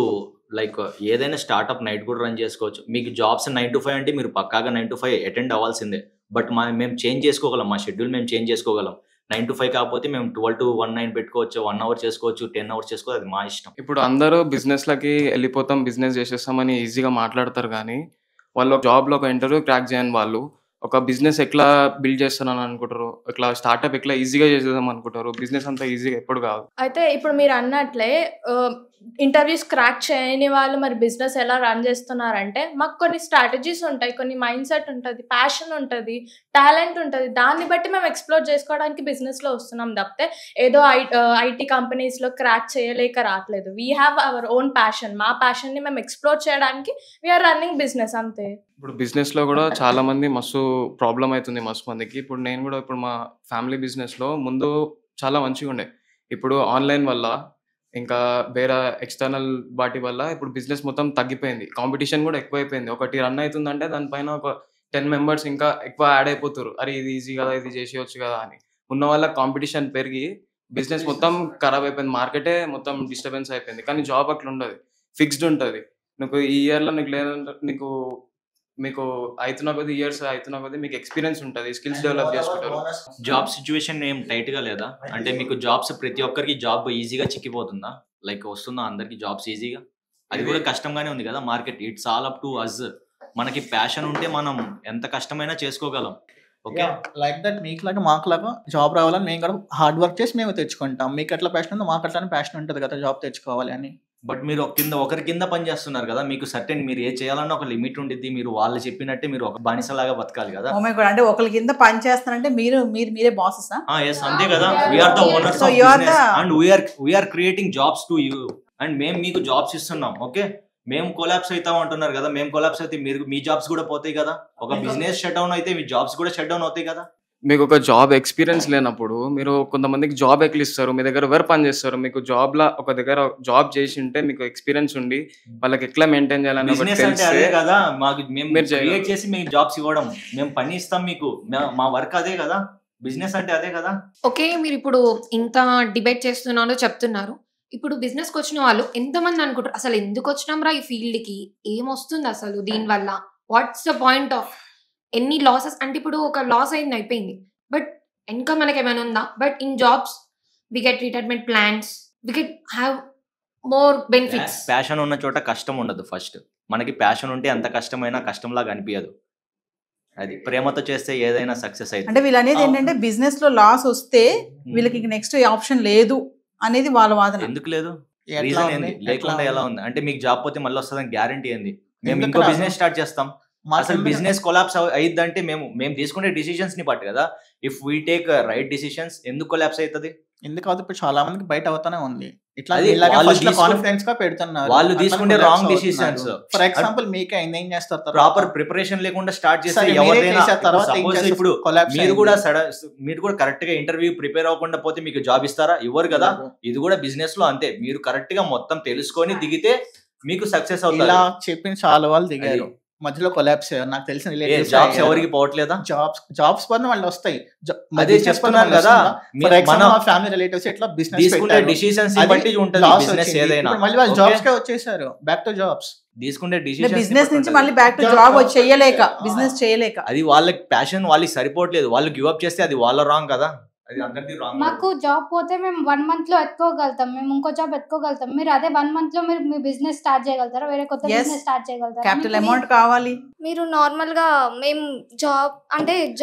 లైక్ ఏదైనా స్టార్ట్అప్ నైట్ కూడా రన్ చేసుకోవచ్చు. మీకు జాబ్స్ 9 to 5 అంటే మీరు పక్కాగా 9 to 5 అటెండ్ అవ్వాల్సిందే. బట్ మేము చేంజ్ చేసుకోగలం, మా షెడ్యూల్ మేము చేంజ్ చేసుకోగలం. 9 to 5 కాకపోతే మేము 12 to 1 పెట్టుకోవచ్చు, 1 hour చేసుకోవచ్చు, 10 hours చేసుకోవచ్చు, అది మా ఇష్టం. ఇప్పుడు అందరూ బిజినెస్లకి వెళ్ళిపోతాం, బిజినెస్ చేసేస్తామని ఈజీగా మాట్లాడతారు, కానీ వాళ్ళు జాబ్లో ఒక ఇంటర్వ్యూ క్రాక్ చేయని వాళ్ళు ఒక బిజినెస్ ఎట్లా బిల్డ్ చేస్తానని అనుకుంటారు, ఇట్లా స్టార్ట్అప్ ఎట్లా ఈజీగా చేసేద్దాం అనుకుంటారు. బిజినెస్ అంతా ఈజీగా ఎప్పుడు కాదు. అయితే ఇప్పుడు మీరు అన్నట్లే ఇంటర్వ్యూస్ క్రాక్ చేయని వాళ్ళు మరి బిజినెస్ ఎలా రన్ చేస్తున్నారంటే, మాకు కొన్ని స్ట్రాటజీస్ ఉంటాయి, కొన్ని మైండ్ సెట్ ఉంటుంది, ప్యాషన్ ఉంటుంది, టాలెంట్ ఉంటుంది. దాన్ని బట్టి మేము ఎక్స్ప్లోర్ చేసుకోవడానికి బిజినెస్లో వస్తున్నాం తప్పితే ఏదో ఐటీ కంపెనీస్లో క్రాక్ చేయలేక రావట్లేదు. We have our own passion. మా ప్యాషన్ని మేము ఎక్స్ప్లోర్ చేయడానికి వీఆర్ రన్నింగ్ బిజినెస్, అంతే. ఇప్పుడు బిజినెస్లో కూడా చాలా మంది మస్తు ప్రాబ్లం అవుతుంది మస్తు మందికి. ఇప్పుడు నేను కూడా ఇప్పుడు మా ఫ్యామిలీ బిజినెస్లో ముందు చాలా మంచిగా ఉండే. ఇప్పుడు ఆన్లైన్ వల్ల ఇంకా వేరే ఎక్స్టర్నల్ వాటి వల్ల ఇప్పుడు బిజినెస్ మొత్తం తగ్గిపోయింది. కాంపిటీషన్ కూడా ఎక్కువైపోయింది. ఒకటి రన్ అవుతుందంటే దానిపైన ఒక 10 members ఇంకా ఎక్కువ యాడ్ అయిపోతారు. అరే ఇది ఈజీ కదా, ఇది చేసేయచ్చు కదా అని. ఉన్న వాళ్ళ కాంపిటీషన్ పెరిగి బిజినెస్ మొత్తం ఖరాబ్ అయిపోయింది. మార్కెటే మొత్తం డిస్టర్బెన్స్ అయిపోయింది. కానీ జాబ్ అట్లా ఉండదు, ఫిక్స్డ్ ఉంటుంది. నీకు ఈ ఇయర్లో నీకు లేదంటే మీకు అవుతున్న కొద్ది ఇయర్స్ అవుతున్న కొద్ది మీకు ఎక్స్పీరియన్స్ ఉంటుంది, స్కిల్స్ డెవలప్ చేసుకుంటారు. జాబ్ సిచ్యువేషన్ ఏం టైట్ గా లేదా? అంటే మీకు జాబ్స్ ప్రతి ఒక్కరికి జాబ్ ఈజీగా చిక్కిపోతుందా? లైక్ వస్తుందా అందరికి జాబ్స్ ఈజీగా? అది కూడా కష్టంగానే ఉంది కదా market. It's all up to us. మనకి ప్యాషన్ ఉంటే మనం ఎంత కష్టమైనా చేసుకోగలం. ఓకే, లైక్ దట్ మీకు లాగా మాకు లాగా జాబ్ రావాలని మేము కూడా హార్డ్ వర్క్ చేసి మేము తెచ్చుకుంటాం. మీకు ఎట్లా ప్యాషన్ ఉందో మాకు అట్లానే ప్యాషన్ ఉంటుంది కదా జాబ్ తెచ్చుకోవాలి అని. బట్ మీరు ఒకరి కింద పని చేస్తున్నారు కదా, మీకు సర్టెన్ మీరు ఏ చేయాలన్నా ఒక లిమిట్ ఉండిద్ది. మీరు వాళ్ళు చెప్పినట్టే మీరు ఒక బానిసలాగా బతకాలి కదా. అంటే ఒకరి కింద పని చేస్తారంటే మీరే బాసెస్? ఎస్, అంతే కదా. We're the owners of business and we're creating jobs to you. And మేము మీకు జాబ్స్ ఇస్తున్నాం. ఓకే, మేము కొలాప్స్ అవుతాం అంటున్నారు కదా, మేము కొలాప్స్ అయితే మీ జాబ్స్ కూడా పోతాయి కదా. ఒక బిజినెస్ షట్ డౌన్ అయితే మీ జాబ్స్ కూడా షట్ డౌన్ అవుతాయి కదా. మీకు ఒక జాబ్ ఎక్స్పీరియన్స్ లేనప్పుడు మీరు కొంతమందికి జాబ్ ఎట్లా ఇస్తారు? మీ దగ్గర ఎవరు పని చేస్తారు? మీకు జాబ్ లా ఒక దగ్గర జాబ్ చేసి ఉంటే మీకు ఎక్స్పీరియన్స్ ఉండి వాళ్ళకి ఎట్లా మెయింటైన్ చేయాలని బిజినెస్ అంటే అదే కదా. మాకు మేము క్రియేట్ చేసి మీకు జాబ్స్ ఇవ్వడం, మేము పని ఇస్తాం మీకు, మా వర్క్ అదే కదా. బిజినెస్ అంటే అదే కదా. ఓకే, మీరు ఇప్పుడు ఇంత డిబేట్ చేస్తున్నారో చెప్తున్నారు. ఇప్పుడు బిజినెస్ కి వచ్చిన వాళ్ళు ఎంతమంది అనుకుంటారు అసలు ఎందుకు వచ్చినాం రా ఈ ఫీల్డ్ కి, ఏమొస్తుంది అసలు దీనివల్ల, వాట్స్ ద పాయింట్ ఆఫ్, ఎన్ని లాసెస్ అంటే ఇప్పుడు ఒక లాస్ అయింది అయిపోయింది, బట్ ఇంకా మనకి ఏమైనా ఉందా? But in jobs we get retirement plans, we get have more benefits. Passion ఉన్న చోట కష్టం ఉండదు. ఫస్ట్ మనకి ప్యాషన్ ఉంటే ఎంత కష్టమైనా కష్టంలాగా అనిపించదు. అది ప్రేమతో చేస్తే ఏదైనా సక్సెస్ అయితే. అంటే వీళ్ళు అనేది ఏంటంటే బిజినెస్ లో లాస్ వస్తే వీళ్ళకి నెక్స్ట్ ఆప్షన్ లేదు అనేది వాళ్ళ వాదన. ఎందుకు లేదు? రీజన్ ఏంది? లేకుండా ఎలా ఉంది అంటే మీకు జాబ్ పోతే మళ్ళీ వస్తుందని గ్యారంటీ ఏంది? మేము ఇంకో బిజినెస్ స్టార్ట్ చేస్తాం. అసలు బిజినెస్ కొలాప్స్ అయ్యిద్దంటే మేము తీసుకునే డిసిషన్స్ ని బట్టి కదా. If we take right decisions, ఎందుకు కొలాప్స్ అవుతుంది? ఎందుకు ఇప్పుడు చాలా మందికి బయట అవుతానే ఉంది. ఇట్లా కాన్ఫిడెన్స్ గా పెడుతున్నారు. వాళ్ళు తీసుకునే రాంగ్ డిసిషన్స్. ఫర్ ఎగ్జాంపుల్ మీకే ఏం చేస్తారు? ప్రాపర్ ప్రిపరేషన్ లేకుండా స్టార్ట్ చేస్తే ఎవరైనా ఇప్పుడు మీరు కూడా కరెక్ట్ గా ఇంటర్వ్యూ ప్రిపేర్ అవ్వకుండా పోతే మీకు జాబ్ ఇస్తారా? ఇవ్వరు కదా. ఇది కూడా బిజినెస్ లో అంతే. మీరు కరెక్ట్ గా మొత్తం తెలుసుకొని దిగితే మీకు సక్సెస్ అవుతుంది. ఇలా చెప్పిన చాలా వాళ్ళు దిగారు, మధ్యలో కొలాప్స్ అయ్యారు. నాకు తెలిసిన జాబ్స్ ఎవరికి పోవట్లేదా? జాబ్స్ పని వాళ్ళు వస్తాయి. అదే చెప్తున్నాను కదా, ఫ్యామిలీ రిలేటివ్స్ ఎట్లా బిజినెస్ తీసుకుంటే డిసిషన్స్ బట్టి ఉంటుంది. బిజినెస్ ఏదైనా మళ్ళీ వాళ్ళు జాబ్స్ కే వచ్చేసారు, బ్యాక్ టు జాబ్స్. తీసుకుంటే డిసిషన్స్ బిజినెస్ నుంచి మళ్ళీ బ్యాక్ టు జాబ్ చేయలేక, బిజినెస్ చేయలేక, అది వాళ్ళకి ప్యాషన్ వాళ్ళకి సరిపోవట్లేదు. వాళ్ళు గివ్ అప్ చేస్తే అది వాళ్ళ రాంగ్ కదా. మాకు జాబ్ పోతే మేము 1 month లో ఎత్తుకోగలుగుతాం, మేము ఇంకో జాబ్ ఎత్తుకోగలుగుతాం. మీరు అదే 1 month లో మీరు మీ బిజినెస్ స్టార్ట్ చేయగలుగుతారా? వేరే కొత్త బిజినెస్ స్టార్ట్ చేయగలుగుతారా? క్యాపిటల్ అమౌంట్ కావాలి. మీరు నార్మల్ గా మేము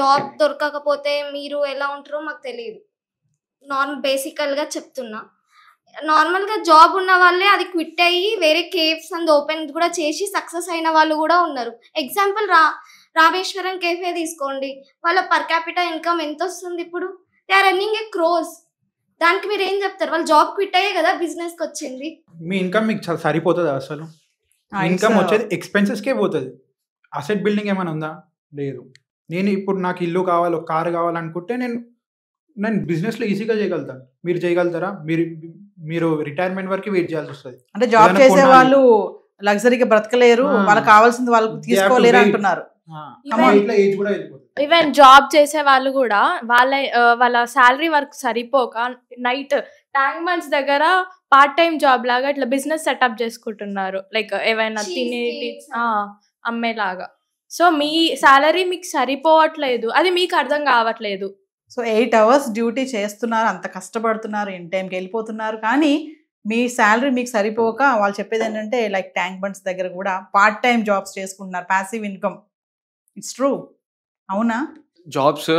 జాబ్ దొరకకపోతే మీరు ఎలా ఉంటారో మాకు తెలియదు. బేసికల్ గా చెప్తున్నా, నార్మల్ గా జాబ్ ఉన్న వాళ్ళే అది క్విట్ అయ్యి వేరే కేఫ్స్ అండ్ ఓపెన్ కూడా చేసి సక్సెస్ అయిన వాళ్ళు కూడా ఉన్నారు. ఎగ్జాంపుల్ రామేశ్వరం కేఫే తీసుకోండి, వాళ్ళ పర్ క్యాపిటల్ ఇన్కమ్ ఎంత వస్తుంది ఇప్పుడు? They are running a crores. దానికి మీరు ఏం చెప్తారు? వాళ్ళు జాబ్ క్విట్ అయ్యే కదా బిజినెస్ కి వచ్చింది. మీ ఇన్కమ్ మీకు సరిపోతుంది? అసలు ఇన్కమ్ వచ్చేది ఎక్స్పెన్సెస్కే పోతుంది. అసెట్ బిల్డింగ్ ఏమైనా ఉందా? లేదు. నేను ఇప్పుడు నాకు ఇల్లు కావాలి, ఒక కారు కావాలనుకుంటే నేను బిజినెస్లో ఈజీగా చేయగలుగుతాను. మీరు చేయగలుగుతారా? మీరు రిటైర్మెంట్ వరకు వెయిట్ చేయాల్సి వస్తుంది. అంటే జాబ్ చేసే వాళ్ళు లగ్జరీగా బ్రతకలేరు, వాళ్ళకి కావాల్సింది వాళ్ళకి తీసుకోలేరు అంటున్నారు. ఇట్లా ఏజ్ కూడా వెళ్ళిపోతుంది. ఈవెన్ జాబ్ చేసే వాళ్ళు కూడా వాళ్ళ శాలరీ వర్క్ సరిపోక నైట్ ట్యాంక్ బండ్స్ దగ్గర పార్ట్ టైం జాబ్ లాగా ఇట్లా బిజినెస్ సెటప్ చేసుకుంటున్నారు, లైక్ ఏవైనా తినేటి అమ్మేలాగా. సో మీ శాలరీ మీకు సరిపోవట్లేదు, అది మీకు అర్థం కావట్లేదు. సో 8 hours డ్యూటీ చేస్తున్నారు, అంత కష్టపడుతున్నారు, ఇన్ టైంకి వెళ్ళిపోతున్నారు, కానీ మీ శాలరీ మీకు సరిపోక వాళ్ళు చెప్పేది ఏంటంటే లైక్ ట్యాంక్ బండ్స్ దగ్గర కూడా పార్ట్ టైం జాబ్స్ చేసుకుంటున్నారు, ప్యాసివ్ ఇన్కమ్. ఇట్స్ ట్రూ, అవునా? జాబ్స్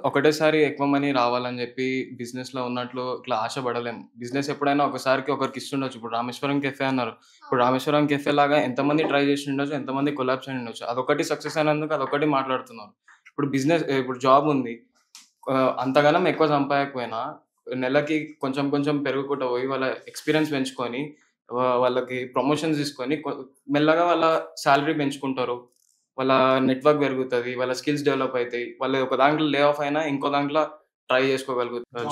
ఒకటేసారి ఎక్కువ మనీ రావాలని చెప్పి బిజినెస్ లో ఉన్నట్లు ఇట్లా ఆశపడలేం. బిజినెస్ ఎప్పుడైనా ఒకసారికి ఒకరికి ఇస్తుండొచ్చు. ఇప్పుడు రామేశ్వరం కెఫే అన్నారు, ఇప్పుడు రామేశ్వరం కెఫే లాగా ఎంతమంది ట్రై చేసి ఉండొచ్చు, ఎంతమంది కొలాబ్స్ అయి ఉండొచ్చు. అదొకటి సక్సెస్ అయినందుకు అదొకటి మాట్లాడుతున్నారు. ఇప్పుడు బిజినెస్, ఇప్పుడు జాబ్ ఉంది, అంతగానం ఎక్కువ సంపాదకపోయినా నెలకి కొంచెం కొంచెం పెరుగుకుంటూ పోయి వాళ్ళ ఎక్స్పీరియన్స్ పెంచుకొని వాళ్ళకి ప్రమోషన్స్ తీసుకొని మెల్లగా వాళ్ళ శాలరీ పెంచుకుంటారు, వాళ్ళ నెట్వర్క్ పెరుగుతుంది, వాళ్ళ స్కిల్స్ డెవలప్ అవుతాయి. వాళ్ళు ఒక దాంట్లో లే ఆఫ్ అయినా ఇంకో దాంట్లో ట్రై చేసుకోగలుగుతారు.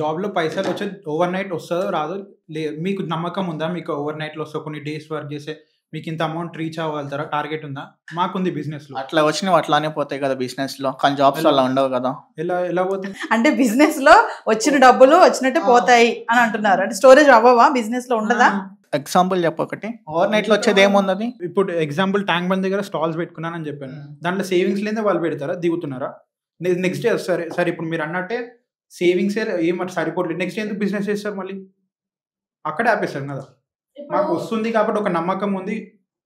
జాబ్లో పైసలు వచ్చేది ఓవర్ నైట్ వస్తుందో రాదో లేదు. మీకు నమ్మకం ఉందా? మీకు ఓవర్ నైట్లో వస్తా కొన్ని డేస్ వర్క్ చేస్తే మీకు ఇంత అమౌంట్ రీచ్ అవ్వగలుగుతారా? టార్గెట్ ఉందా? మాకుంది బిజినెస్ లో. అట్లా వచ్చినవి అట్లానే పోతాయి కదా బిజినెస్ లో, కానీ జాబ్స్ అలా ఉండవు కదా. ఎలా పోతుంది అంటే బిజినెస్ లో వచ్చిన డబ్బులు వచ్చినట్టు పోతాయి అని అంటున్నారు. అంటే స్టోరేజ్ అవ్వవా బిజినెస్ లో? ఉండదా? ఎగ్జాంపుల్ చెప్పొకటి, ఓవర్ నైట్ లో వచ్చేది ఏముంది? ఇప్పుడు ఎగ్జాంపుల్ ట్యాంక్ బండ్ దగ్గర స్టాల్స్ పెట్టుకున్నానని చెప్పాను, దాంట్లో సేవింగ్స్ లేదా వాళ్ళు పెడతారా, దిగుతున్నారా? నెక్స్ట్ డే సరే ఇప్పుడు మీరు అన్నట్టే సేవింగ్స్ ఏమంటే సరిపోలేదు, నెక్స్ట్ ఎందుకు బిజినెస్ చేస్తారు? మళ్ళీ అక్కడే ఆపేస్తారు కదా. మాకు వస్తుంది కాబట్టి ఒక నమ్మకం ఉంది,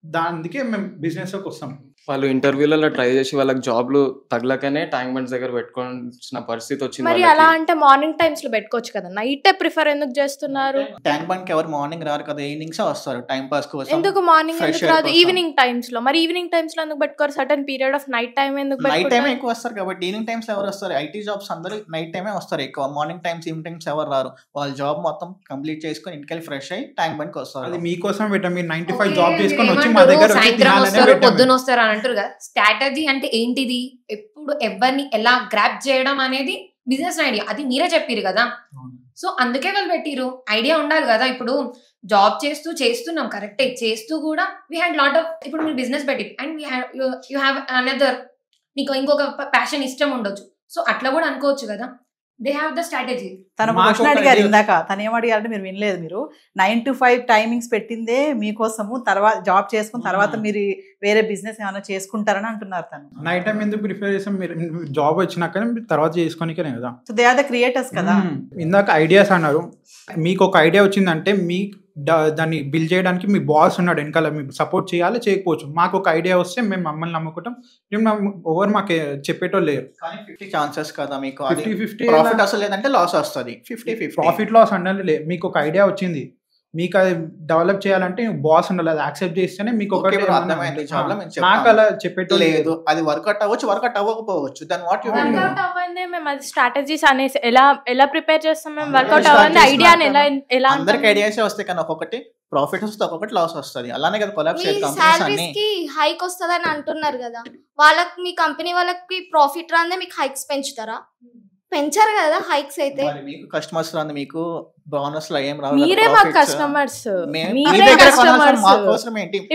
దానికే మేము బిజినెస్ లోకి వస్తాం. వాళ్ళు ఇంటర్వ్యూలలో ట్రై చేసి వాళ్ళకి జాబ్లు తగలకనే ట్యాంక్ బండ్స్ దగ్గర పెట్టుకోవాల్సిన పరిస్థితి వచ్చింది. మరి అలా అంటే మార్నింగ్ టైమ్స్ లో పెట్టుకోవచ్చు కదా, నైట్ ప్రిఫర్ ఎందుకు చేస్తున్నారు? ట్యాంక్ బండ్ కి ఎవరు మార్నింగ్ రారు కదా, ఈవినింగ్స్ వస్తారు టైం పాస్ కోసం. ఎందుకు మార్నింగ్ ఎందుకు రాదు? ఈవినింగ్ టైమ్స్ లో. మరి ఈవినింగ్ టైమ్స్ లో ఎందుకు పెట్టుకోరు? Certain period of night time ఎందుకు పెట్టుకోరు? నైట్ టైం ఎక్కువ వస్తారు కాబట్టి. ఈవినింగ్ టైమ్స్ ఎవరు వస్తారు? ఐటీ జాబ్స్ అందరూ నైట్ టైమే వస్తారు ఎక్కువ. మార్నింగ్ టైమ్స్ ఈవినింగ్ టైమ్స్ ఎవరు రారు. వాళ్ళ జాబ్ మొత్తం కంప్లీట్ చేసుకొని ఇంటికి ఫ్రెష్ అయ్యి ట్యాంక్ బండ్ కి వస్తారు. అది మీకోసం పెట్టాం. మీరు 9 to 5 జాబ్ చేసుకొని వచ్చి మా దగ్గర పొద్దున వస్తారు అని అంటారు కదా. స్ట్రాటజీ అంటే ఏంటిది? ఎప్పుడు ఎవరిని ఎలా గ్రాప్ చేయడం అనేది బిజినెస్ ఐడియా. అది మీరే చెప్పారు కదా, సో అందుకే వాళ్ళు పెట్టిరు. ఐడియా ఉండాలి కదా. ఇప్పుడు జాబ్ చేస్తున్నాం కరెక్టే, చేస్తూ కూడా వీ హ్యాడ్ లాట్ ఆఫ్, ఇప్పుడు మీరు బిజినెస్ పెట్టి అండ్ యూ హ్యావ్ అనదర్, మీకు ఇంకొక ప్యాషన్ ఇష్టం ఉండొచ్చు, సో అట్లా కూడా అనుకోవచ్చు కదా. They have the strategy. తన క్వశ్చన్ అడిగారు ఇందాక, తను ఏమడిగారంటే మీరు వినలేదు, మీరు 9 to 5 టైమింగ్స్ పెట్టిందే మీకోసము, తర్వాత జాబ్ చేసుకున్న తర్వాత మీరు వేరే బిజినెస్ ఏమైనా చేసుకుంటారని అంటున్నారు. తను నైట్ టైం ఎందుకు ప్రిఫర్ చేస్తాం? మీరు జాబ్ వచ్చినాక తర్వాత చేసుకోనికనే కదా. So they are the creators కదా. ఇందాక ఐడియాస్ అన్నారు, మీకు ఒక ఐడియా వచ్చిందంటే మీ దాన్ని బిల్డ్ చేయడానికి మీ బాస్ ఉన్నాడు వెనకాల, మీకు సపోర్ట్ చేయాలి, చేయకపోవచ్చు. మాకు ఒక ఐడియా వస్తే మేము మమ్మల్ని నమ్ముకుంటాం, ఓవర్ మాకు చెప్పేటో లేరు. 50 ఛాన్సెస్ కదా మీకు. 50-50 ప్రాఫిట్ అసలు లేదంటే లాస్ వస్తుంది. 50-50 ప్రాఫిట్ లాస్ అంటే మీకు ఒక ఐడియా వచ్చింది, మీకు అది డెవలప్ చేయాలంటే బాస్ ఉండాలి, అది యాక్సెప్ట్ చేస్తేనే మీకు ఒక అర్థమైంది. నాకు అలా చెప్పేటో లేదు. అది వర్కౌట్ అవ్వచ్చు, వర్కౌట్ అవ్వకపోవచ్చు. దాని వాట్ యు వర్కౌట్ అవ్వండి. మేము అది స్ట్రాటజీస్ అనేసి ఎలా ప్రిపేర్ చేస్తాం మేము? వర్కౌట్ అవ్వండి ఐడియాని ఎలా అందరికి ఐడియాస్ వస్తాయి కానీ ఒక్కొక్కటి ప్రాఫిట్ వస్తుంది, ఒక్కొక్కటి లాస్ వస్తుంది. అలానే కదా కొలాప్స్ అయ్యే కంపెనీస్ సాలరీస్ కి హైక్ వస్తదని అంటున్నారు కదా, వాళ్ళకి మీ కంపెనీ వాళ్ళకి ప్రాఫిట్ రాందే మీకు హైక్స్ పెంచుతారా? పెంచారు కదా హైక్స్. అయితే మీకు కస్టమర్స్ రాంది, మీకు బోనస్ లో ఏం రావు. మీరే మాకు కస్టమర్స్, మీరే కస్టమర్స్.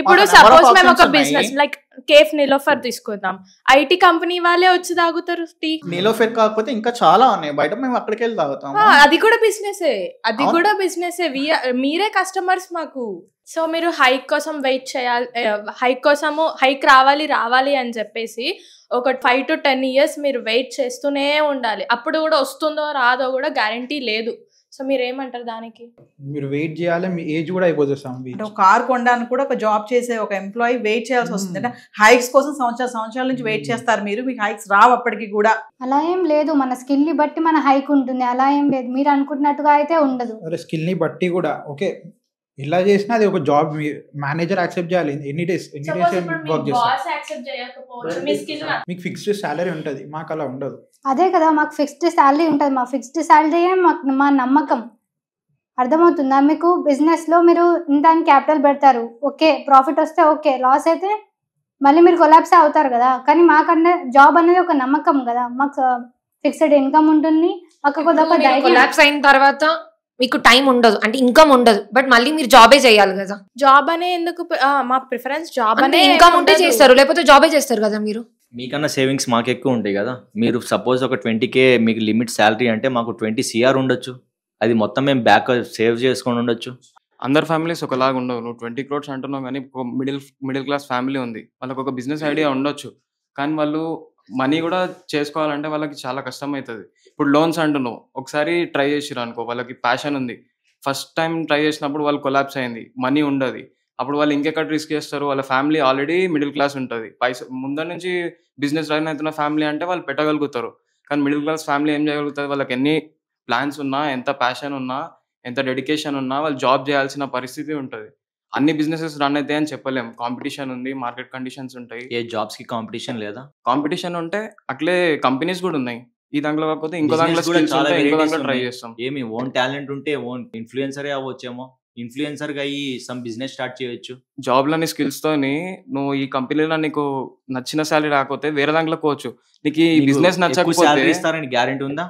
ఇప్పుడు సపోజ్ మేము ఒక బిజినెస్ లైక్ కేఫ్ నిలోఫర్ తీసుకుందాం, ఐటీ కంపెనీ వాళ్ళే వచ్చి తాగుతారు టీ. నిలోఫర్ కాకపోతే ఇంకా చాలా ఉన్నాయి బయట, మేము అక్కడికి వెళ్ళి తాగుతాం. అది కూడా బిజినెసే, మీరే కస్టమర్స్ మాకు. సో మీరు హైక్ కోసం వెయిట్ చేయాలి, హైక్ రావాలి అని చెప్పేసి ఒక 5 to 10 years మీరు వెయిట్ చేస్తూనే ఉండాలి. అప్పుడు కూడా వస్తుందో రాదో కూడా గ్యారంటీ లేదు. సో మీరు ఏమంటారు దానికి? మీరు వెయిట్ చేయాలి, మీ ఏజ్ కూడా అయిపోతుంది. ఒక కార్ కొనడానికి కూడా ఒక జాబ్ చేసే ఒక ఎంప్లాయీ వెయిట్ చేయాల్సి వస్తుంది. అంటే హైక్స్ కోసం సంవత్సరాల నుంచి వెయిట్ చేస్తారు మీరు, మీకు హైక్స్ రావు అప్పటికి కూడా. అలా ఏం లేదు, మన స్కిల్ ని బట్టి మన హైక్ ఉంటుంది. అలా ఏం లేదు, మీరు అనుకుంటున్నట్టుగా అయితే ఉండదు. స్కిల్ ని బట్టి కూడా ఓకే, ఇలా చేసినా అది ఒక జాబ్, మేనేజర్ యాక్సెప్ట్ చేయాలి. ఎన్ని డేస్ వర్క్ చేస్తారు, మీకు ఫిక్స్డ్ సాలరీ ఉంటుంది, మాకు అలా ఉండదు. అదే కదా, మాకు ఫిక్స్డ్ సాలరీ ఉంటుంది. మా ఫిక్స్డ్ సాలరీయే మా నమ్మకం. అర్థమవుతుందా మీకు? బిజినెస్ లో మీరు ఇంత క్యాపిటల్ పెడతారు, ఓకే, ప్రాఫిట్ వస్తే ఓకే, లాస్ అయితే మళ్ళీ మీరు కొలాప్స్ అవుతారు కదా. కానీ మాకన్నా జాబ్ అనేది ఒక నమ్మకం కదా, మాకు ఫిక్స్డ్ ఇన్కమ్ ఉంటుంది. కొలాప్స్ అయిన తర్వాత మీకు టైం ఉండదు, అంటే ఇన్కమ్ ఉండదు, బట్ మళ్ళీ మీరు జాబే చేయాలి కదా. జాబ్ అనే ఎందుకు మా ప్రిఫరెన్స్ జాబ్ అంటే అనే ఇన్కమ్ ఉంటే చేస్తారు, లేకపోతే జాబే చేస్తారు కదా మీరు. మీకన్నా సేవింగ్స్ మాకు ఎక్కువ ఉంటాయి కదా. మీరు సపోజ్ ఒక 20K మీకు లిమిట్ శాలరీ అంటే మాకు 20 CR ఉండొచ్చు. అది మొత్తం మేము బ్యాక్ సేవ్ చేసుకొని ఉండొచ్చు. అందరు ఫ్యామిలీస్ ఒకలాగా ఉండవు. నువ్వు 20 crores అంటున్నావు, కానీ మిడిల్ క్లాస్ ఫ్యామిలీ ఉంది, వాళ్ళకి ఒక బిజినెస్ ఐడియా ఉండొచ్చు, కానీ వాళ్ళు మనీ కూడా చేసుకోవాలంటే వాళ్ళకి చాలా కష్టం అవుతుంది. ఇప్పుడు లోన్స్ అంటున్నావు, ఒకసారి ట్రై చేసిరు అనుకో, వాళ్ళకి ప్యాషన్ ఉంది, ఫస్ట్ టైం ట్రై చేసినప్పుడు వాళ్ళు కొలాప్స్ అయింది, మనీ ఉండదు, అప్పుడు వాళ్ళు ఇంకెక్కడ రిస్క్ చేస్తారు? వాళ్ళ ఫ్యామిలీ ఆల్రెడీ మిడిల్ క్లాస్ ఉంటుంది, ముందర నుంచి బిజినెస్ రన్ అవుతున్న ఫ్యామిలీ అంటే వాళ్ళు పెట్టగలుగుతారు. కానీ మిడిల్ క్లాస్ ఫ్యామిలీ ఏం చేయగలుగుతుంది? వాళ్ళకి ఎన్ని ప్లాన్స్ ఉన్నా, ఎంత ప్యాషన్ ఉన్నా, ఎంత డెడికేషన్ ఉన్నా వాళ్ళు జాబ్ చేయాల్సిన పరిస్థితి ఉంటుంది. అన్ని బిజినెసెస్ రన్ అవుతాయి అని చెప్పలేం, కాంపిటీషన్ ఉంది, మార్కెట్ కండిషన్స్ ఉంటాయి. ఏ జాబ్స్ కి కాంపిటీషన్ లేదా? కాంపిటీషన్ ఉంటే అట్లే కంపెనీస్ కూడా ఉన్నాయి. ఈ దాంట్లో కాకపోతే ఇంకో దాంట్లో ఇంకో దాంట్లో ట్రై చేస్తాం. ఏమి ఓన్ టాలెంట్ ఉంటే ఓన్ ఇన్ఫ్లుయెన్సరే అవ్వచ్చేమో, ఇన్ఫ్లుయెన్సర్ గా అయ్యి సమ్ బిజినెస్ స్టార్ట్ చేయొచ్చు. జాబ్లని స్కిల్స్ తోని నువ్వు ఈ కంపెనీలో నీకు నచ్చిన శాలరీ రాకపోతే వేరే దాంట్లో కోవచ్చు. నీకు ఈ బిజినెస్ నచ్చకపోతే ఇస్తారని గ్యారెంటీ ఉందా?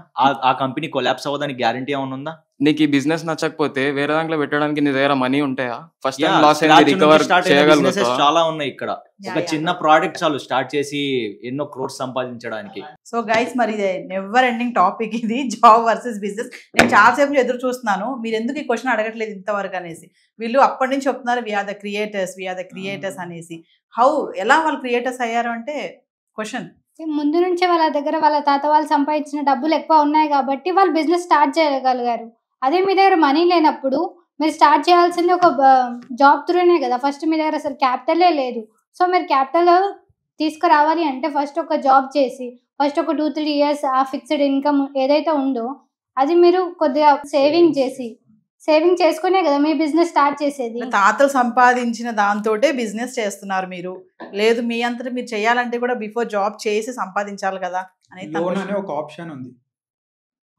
ఆ కంపెనీ కొలాప్స్ అవ్వడానికి గ్యారెంటీ ఏమైనా ఉందా? నీకు ఈ బిజినెస్ నచ్చకపోతే వేరే దాంట్లో పెట్టడానికి నీ దగ్గర మనీ ఉంటాయా? ఫస్ట్ టైం లాస్ అయింది రికవర్ చేయగలుగుతావా? చాలా ఉన్నాయి ఇక్కడ. ఒక చిన్న ప్రోడక్ట్ చాలు స్టార్ట్ చేసి ఎన్నో క్రోర్స్ సంపాదించడానికి. సో గైస్, మరి ఇది నెవర్ ఎండింగ్ టాపిక్, ఇది జాబ్ వర్సెస్ బిజినెస్. నేను చాలాసేపు ఎదురు చూస్తున్నాను, మీరు ఎందుకు ఈ క్వశ్చన్ అడగట్లేదు ఇంతవరకు అనేసి. వీళ్ళు అప్పటి నుంచి చెప్తున్నారు వీఆర్ ద క్రియేటర్స్ అనేసి. ఎలా వాళ్ళు క్రియేటర్స్ అయ్యారు అంటే క్వశ్చన్ ముందు నుంచే వాళ్ళ దగ్గర వాళ్ళ తాత వాళ్ళు సంపాదించిన డబ్బులు ఎక్కువ ఉన్నాయి కాబట్టి వాళ్ళు బిజినెస్ స్టార్ట్ చేయగలిగారు. అదే మీ దగ్గర మనీ లేనప్పుడు మీరు స్టార్ట్ చేయాల్సింది ఒక జాబ్ త్రూనే కదా. ఫస్ట్ మీ దగ్గర అసలు క్యాపిటలే లేదు. సో మీరు క్యాపిటల్ తీసుకురావాలి అంటే ఫస్ట్ ఒక జాబ్ చేసి ఫస్ట్ ఒక 2-3 years ఆ ఫిక్స్డ్ ఇన్కమ్ ఏదైతే ఉందో అది మీరు కొద్దిగా సేవింగ్ చేసుకునే కదా మీ బిజినెస్ స్టార్ట్ చేసేది. తాతలు సంపాదించిన దాంతోటే బిజినెస్ చేస్తున్నారు మీరు. లేదు మీ అంతటా మీరు చేయాలంటే కూడా బిఫోర్ జాబ్ చేసి సంపాదించాలి కదా అనేది. లోన్ అనే ఒక ఆప్షన్ ఉంది,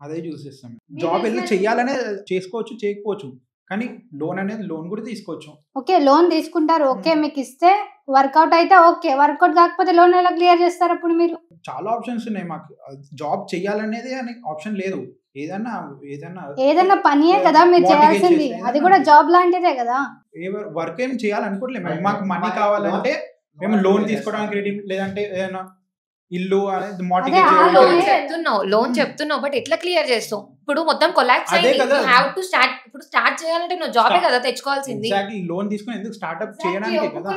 అదే చూస్ చేస్తాం. జాబ్ వెళ్ళి చెయ్యాలనే చేసుకోవచ్చు, చేయకపోవచ్చు, కానీ లోన్ కూడా తీసుకోవచ్చు. ఓకే, లోన్ తీసుకుంటారు, ఓకే, మీకు ఇస్తే వర్కౌట్ అయితే ఓకే, వర్కౌట్ కాకపోతే లోన్ ఎలా క్లియర్ చేస్తారు అప్పుడు మీరు? చాలా ఆప్షన్స్ ఉన్నాయి మాకు. జాబ్ చెయ్యాలనేది అనే ఆప్షన్ లేదు. ఏదన్నా పనియే కదా మీరు చేయాల్సింది, అది కూడా జాబ్ లాంటిదే కదా. వర్క్ ఏం చేయాలనుకోవట్లేదు. మాకు మనీ కావాలంటే మేము లోన్ తీసుకోవడానికి రెడీ, లేదంటే ఏదైనా ఇల్లు అనేది లోన్ చెప్తున్నావు బట్ ఎట్లా క్లియర్ చేస్తావు? ఇప్పుడు మొత్తం కొలాప్స్ అయింది, యు హావ్ టు స్టార్ట్. ఇప్పుడు స్టార్ట్ చేయాలంటే నువ్వు జాబే కదా తెచ్చుకోవాల్సింది. ఎగ్జాక్ట్లీ, లోన్ తీసుకొని ఎందుకు స్టార్ట్అప్ చేయడానికి కదా.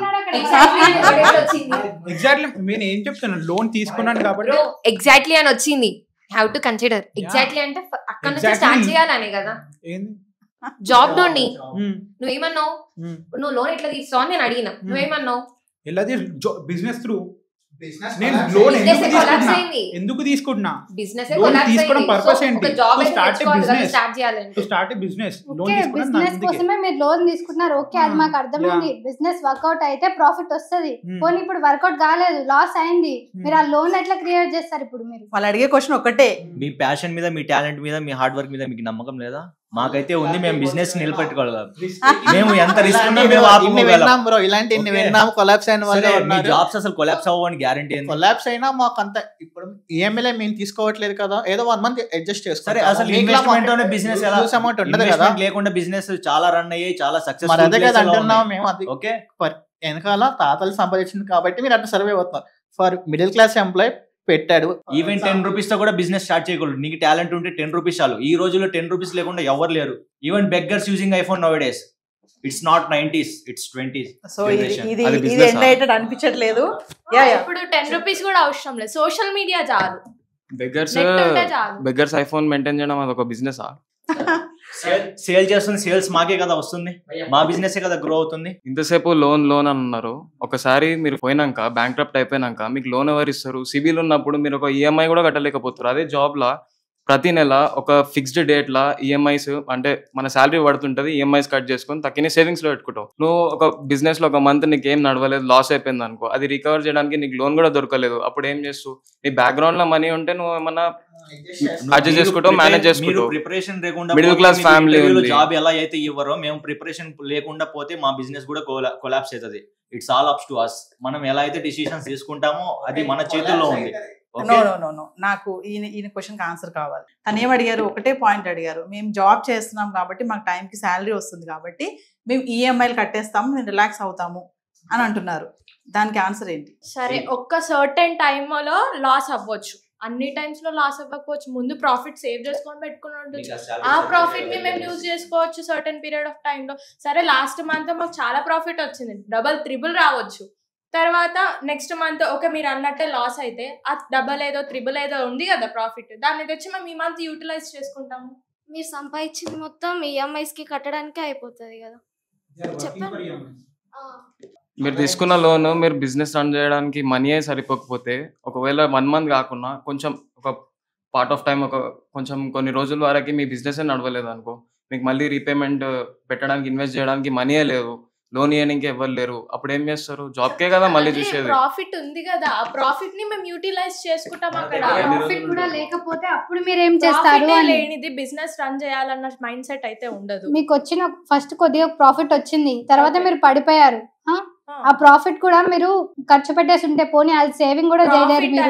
ఎగ్జాక్ట్లీ నేను ఏం చెప్తున్నాను, లోన్ తీసుకున్నాను కాబట్టి ఎగ్జాక్ట్లీ అని వచ్చింది. Have to consider. ఎగ్జాక్ట్లీ అంటే అక్కడ నుంచి స్టార్ట్ చేయాలనే కదా జాబ్ నుండి. నువ్వేమన్నావు? నువ్వు లోన్ ఎట్లా తీస్తావు అని నేను అడిగినా, నువ్వేమన్నావు? ఎలా బిజినెస్ త్రూ. నేను లోన్ ఎందుకు తీసుకుంటున్నా? లోన్ తీసుకోవడం పర్పస్ ఏంటి? Start business. బిజినెస్ కోసమే మీరు లోన్ తీసుకుంటున్నారు, ఓకే, అది మాకు అర్థమైంది. బిజినెస్ వర్కౌట్ అయితే ప్రాఫిట్ వస్తుంది. పోనీ ఇప్పుడు వర్కౌట్ కాలేదు, లాస్ అయింది, మీరు ఆ లోన్ ఎట్లా క్రియేట్ చేస్తారు? ఇప్పుడు మీరు వాళ్ళు అడిగే క్వశ్చన్ ఒకటే, మీ ప్యాషన్ మీద, మీ టాలెంట్ మీద, మీ హార్డ్ వర్క్ మీద మీకు నమ్మకం లేదా? మాకైతే ఉంది, మేము బిజినెస్ నిలబెట్టుకోగలం. మేము ఎంత రిస్క్ జాబ్స్ అసలు కొలాప్స్ అవ్వని గ్యారంటీ. కొలాప్స్ అయినా మాకు అంత ఇప్పుడు ఈఎంఐ మేము తీసుకోవట్లేదు కదా, ఏదో 1 month అడ్జస్ట్ చేస్తారు. అసలు ఇన్వెస్ట్మెంట్ బిజినెస్ అమౌంట్ ఉండదు కదా, లేకుండా బిజినెస్ చాలా రన్ అయ్యాయి, చాలా సక్సెస్. అదే కదా అంటున్నాం మేము. అది ఓకే, వెనకాల తాతలు సంపాదించింది కాబట్టి మీరు అట్లా సర్వే అవుతున్నారు. ఫర్ మిడిల్ క్లాస్ ఎంప్లాయ్ పెట్టాడు, ఈవెన్ 10 rupees తో కూడా బిజినెస్ స్టార్ట్ చేయకూడదు. నీకు టాలెంట్ ఉంటే 10 rupees చాలు. ఈ రోజుల్లో 10 rupees లేకుండా ఎవరు లేరు. Even beggars using iPhone now days. It's not 90s, it's 20s. So ఇది ఎండ్ అయ్యేటట్టు అనిపించట్లేదు. ఇప్పుడు 10 rupees కూడా అవసరం లేదు, సోషల్ మీడియా చాలు. బెగ్గర్స్ ఐఫోన్ మెయింటైన్ చేయడం అది ఒక బిజినెస్. సేల్ చేస్తుంది, సేల్స్ మాకే కదా వస్తుంది, మా బిజినెస్ కదా గ్రో అవుతుంది. ఇంతసేపు లోన్ అని అన్నారు. ఒకసారి మీరు పోయినాక బ్యాంక్రప్ట్ అయిపోయినాక మీకు లోన్ ఎవరు ఇస్తారు? సిబిల్ ఉన్నప్పుడు మీరు ఒక ఈఎంఐ కూడా కట్టలేకపోతారు. అదే జాబ్ లా ప్రతి నెల ఒక ఫిక్స్డ్ డేట్ లా ఈఎంఐస్, అంటే మన శాలరీ పడుతుంటది, ఈఎంఐస్ కట్ చేసుకొని తక్కిన సేవింగ్స్ లో పెట్టుకుంటావు. నువ్వు ఒక బిజినెస్ లో ఒక మంత్ నీకు ఏం నడవలేదు, లాస్ అయిపోయింది అనుకో, అది రికవర్ చేయడానికి నీకు లోన్ కూడా దొరకలేదు. అప్పుడు ఏం చేస్తావు? నీ బ్యాక్గ్రౌండ్ లో మనీ ఉంటే నువ్వు ఏమన్నా అడ్జస్ట్ చేసుకుంటావు, మేనేజ్ చేసుకుంటావు. ప్రిపరేషన్ లేకుండా మిడిల్ క్లాస్ ఫ్యామిలీ జాబ్ ఎలా అయితే ఇవ్వరో, మేము ప్రిపరేషన్ లేకుండా పోతే మా బిజినెస్ కూడా కొలాప్స్ అవుతుంది. It's all ups to us. మనం ఎలా అయితే డిసిషన్స్ తీసుకుంటామో అది మన చేతుల్లో ఉంది. నో నాకు ఈయన క్వశ్చన్కి ఆన్సర్ కావాలి. తను ఏం అడిగారు, ఒకటే పాయింట్ అడిగారు, మేము జాబ్ చేస్తున్నాం కాబట్టి మాకు టైంకి శాలరీ వస్తుంది కాబట్టి మేము ఈఎంఐలు కట్టేస్తాము, మేము రిలాక్స్ అవుతాము అని అంటున్నారు. దానికి ఆన్సర్ ఏంటి? సరే, ఒక్క సర్టెన్ టైంలో లాస్ అవ్వచ్చు, అన్ని టైమ్స్ లో లాస్ అవ్వకపోవచ్చు. ముందు ప్రాఫిట్ సేవ్ చేసుకొని పెట్టుకుని ఉంటుంది, ఆ ప్రాఫిట్ ని మేము యూజ్ చేసుకోవచ్చు సర్టెన్ పీరియడ్ ఆఫ్ టైంలో. సరే, లాస్ట్ మంత్ మాకు చాలా ప్రాఫిట్ వచ్చింది, డబల్ త్రిబుల్ రావచ్చు. తర్వాత నెక్స్ట్ మంత్ ఓకే మీరు అన్నట్టే లాస్ అయితే ఆ డబల్ ఏదో త్రిబుల్ ఏదో ఉంది కదా ప్రాఫిట్, దాన్ని తెచ్చి మేము ఈ మంత్ యూటిలైజ్ చేసుకుంటాము. మీరు సంపాదించింది మొత్తం ఈఎంఐస్ కి కట్టడానికే అయిపోతుంది కదా. చెప్పండి. మీరు తీసుకున్న లోన్ మీరు బిజినెస్ రన్ చేయడానికి మనీ సరిపోకపోతే, ఒకవేళ 1 month కాకుండా కొంచెం ఒక పార్ట్ ఆఫ్ టైం, కొంచెం కొన్ని రోజుల వరకు మీ బిజినెస్ నడవలేదు అనుకో, మీకు మళ్ళీ రీపేమెంట్ పెట్టడానికి ఇన్వెస్ట్ చేయడానికి మనీయే లేదు, లోన్ ఇవ్వడానికి ఎవరు లేరు, అప్పుడు ఏం చేస్తారు? జాబ్కే కదా మళ్ళీ చూసేది. ప్రాఫిట్ ఉంది కదా, ఆ ప్రాఫిట్ ని మేము యూటిలైజ్ చేసుకుంటాం. అక్కడ ప్రాఫిట్ కూడా లేకపోతే అప్పుడు మీరు ఏం చేస్తారు? లేనిది బిజినెస్ రన్ చేయాలన్న మైండ్ సెట్ అయితే ఉండదు. మీకు వచ్చిన ఫస్ట్ కొద్దిగా ప్రాఫిట్ వచ్చింది, తర్వాత మీరు పడిపోయారు, ఆ ప్రాఫిట్ కూడా మీరు ఖర్చు పెట్టేసి ఉంటే పోనీ అది సేవింగ్ కూడా చేయలేరు మీరు.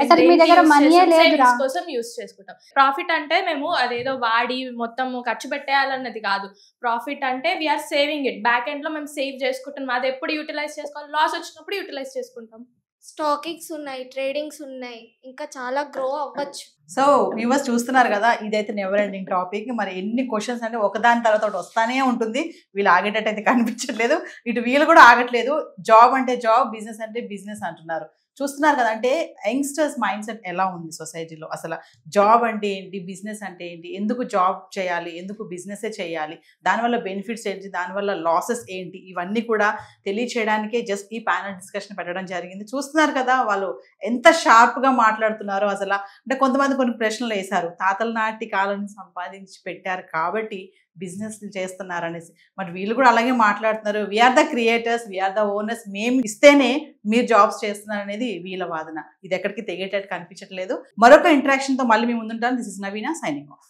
అసలు మీ దగ్గర మనీయే లేదు కోసం యూస్ చేసుకుంటాం. ప్రాఫిట్ అంటే మేము అదేదో వాడి మొత్తం ఖర్చు పెట్టేయాలన్నది కాదు. ప్రాఫిట్ అంటే we're saving it, back end లో మేము సేవ్ చేసుకుంటాం. అది ఎప్పుడు యూటిలైజ్ చేసుకోవాలి, లాస్ వచ్చినప్పుడు యూటిలైజ్ చేసుకుంటాం. స్టాకింగ్స్ ఉన్నాయి, ట్రేడింగ్స్ ఉన్నాయి, ఇంకా చాలా గ్రో అవ్వచ్చు. సో వ్యూవర్స్ చూస్తున్నారు కదా, ఇదైతే నెవర్ ఎండింగ్ టాపిక్. మరి ఎన్ని క్వశ్చన్స్ అంటే ఒకదాని తర్వాత ఒకటి వస్తానే ఉంటుంది. వీళ్ళు ఆగేటట్టు అయితే కనిపించట్లేదు, ఇటు వీళ్ళు కూడా ఆగట్లేదు. జాబ్ అంటే జాబ్, బిజినెస్ అంటే బిజినెస్ అంటున్నారు. చూస్తున్నారు కదా, అంటే యంగ్స్టర్స్ మైండ్ సెట్ ఎలా ఉంది సొసైటీలో, అసలు జాబ్ అంటే ఏంటి, బిజినెస్ అంటే ఏంటి, ఎందుకు జాబ్ చేయాలి, ఎందుకు బిజినెసే చేయాలి, దానివల్ల బెనిఫిట్స్ ఏంటి, దానివల్ల లాసెస్ ఏంటి, ఇవన్నీ కూడా తెలియచేయడానికే జస్ట్ ఈ ప్యానల్ డిస్కషన్ పెట్టడం జరిగింది. చూస్తున్నారు కదా వాళ్ళు ఎంత షార్ప్గా మాట్లాడుతున్నారో. అసలు అంటే కొంతమంది కొన్ని ప్రశ్నలు వేశారు, తాతల నాటి కాలం సంపాదించి పెట్టారు కాబట్టి బిజినెస్ చేస్తున్నారు అనేసి. మరి వీళ్ళు కూడా అలాగే మాట్లాడుతున్నారు. We are the creators, we are the owners, మేము ఇస్తేనే మీరు జాబ్స్ చేస్తున్నారు అనేది వీళ్ళ వాదన. ఇది ఎక్కడికి తెగేటట్టు కనిపించట్లేదు. మరొక ఇంటరాక్షన్ తో మళ్ళీ మేము ముందుంటాను. This is Naveena signing of.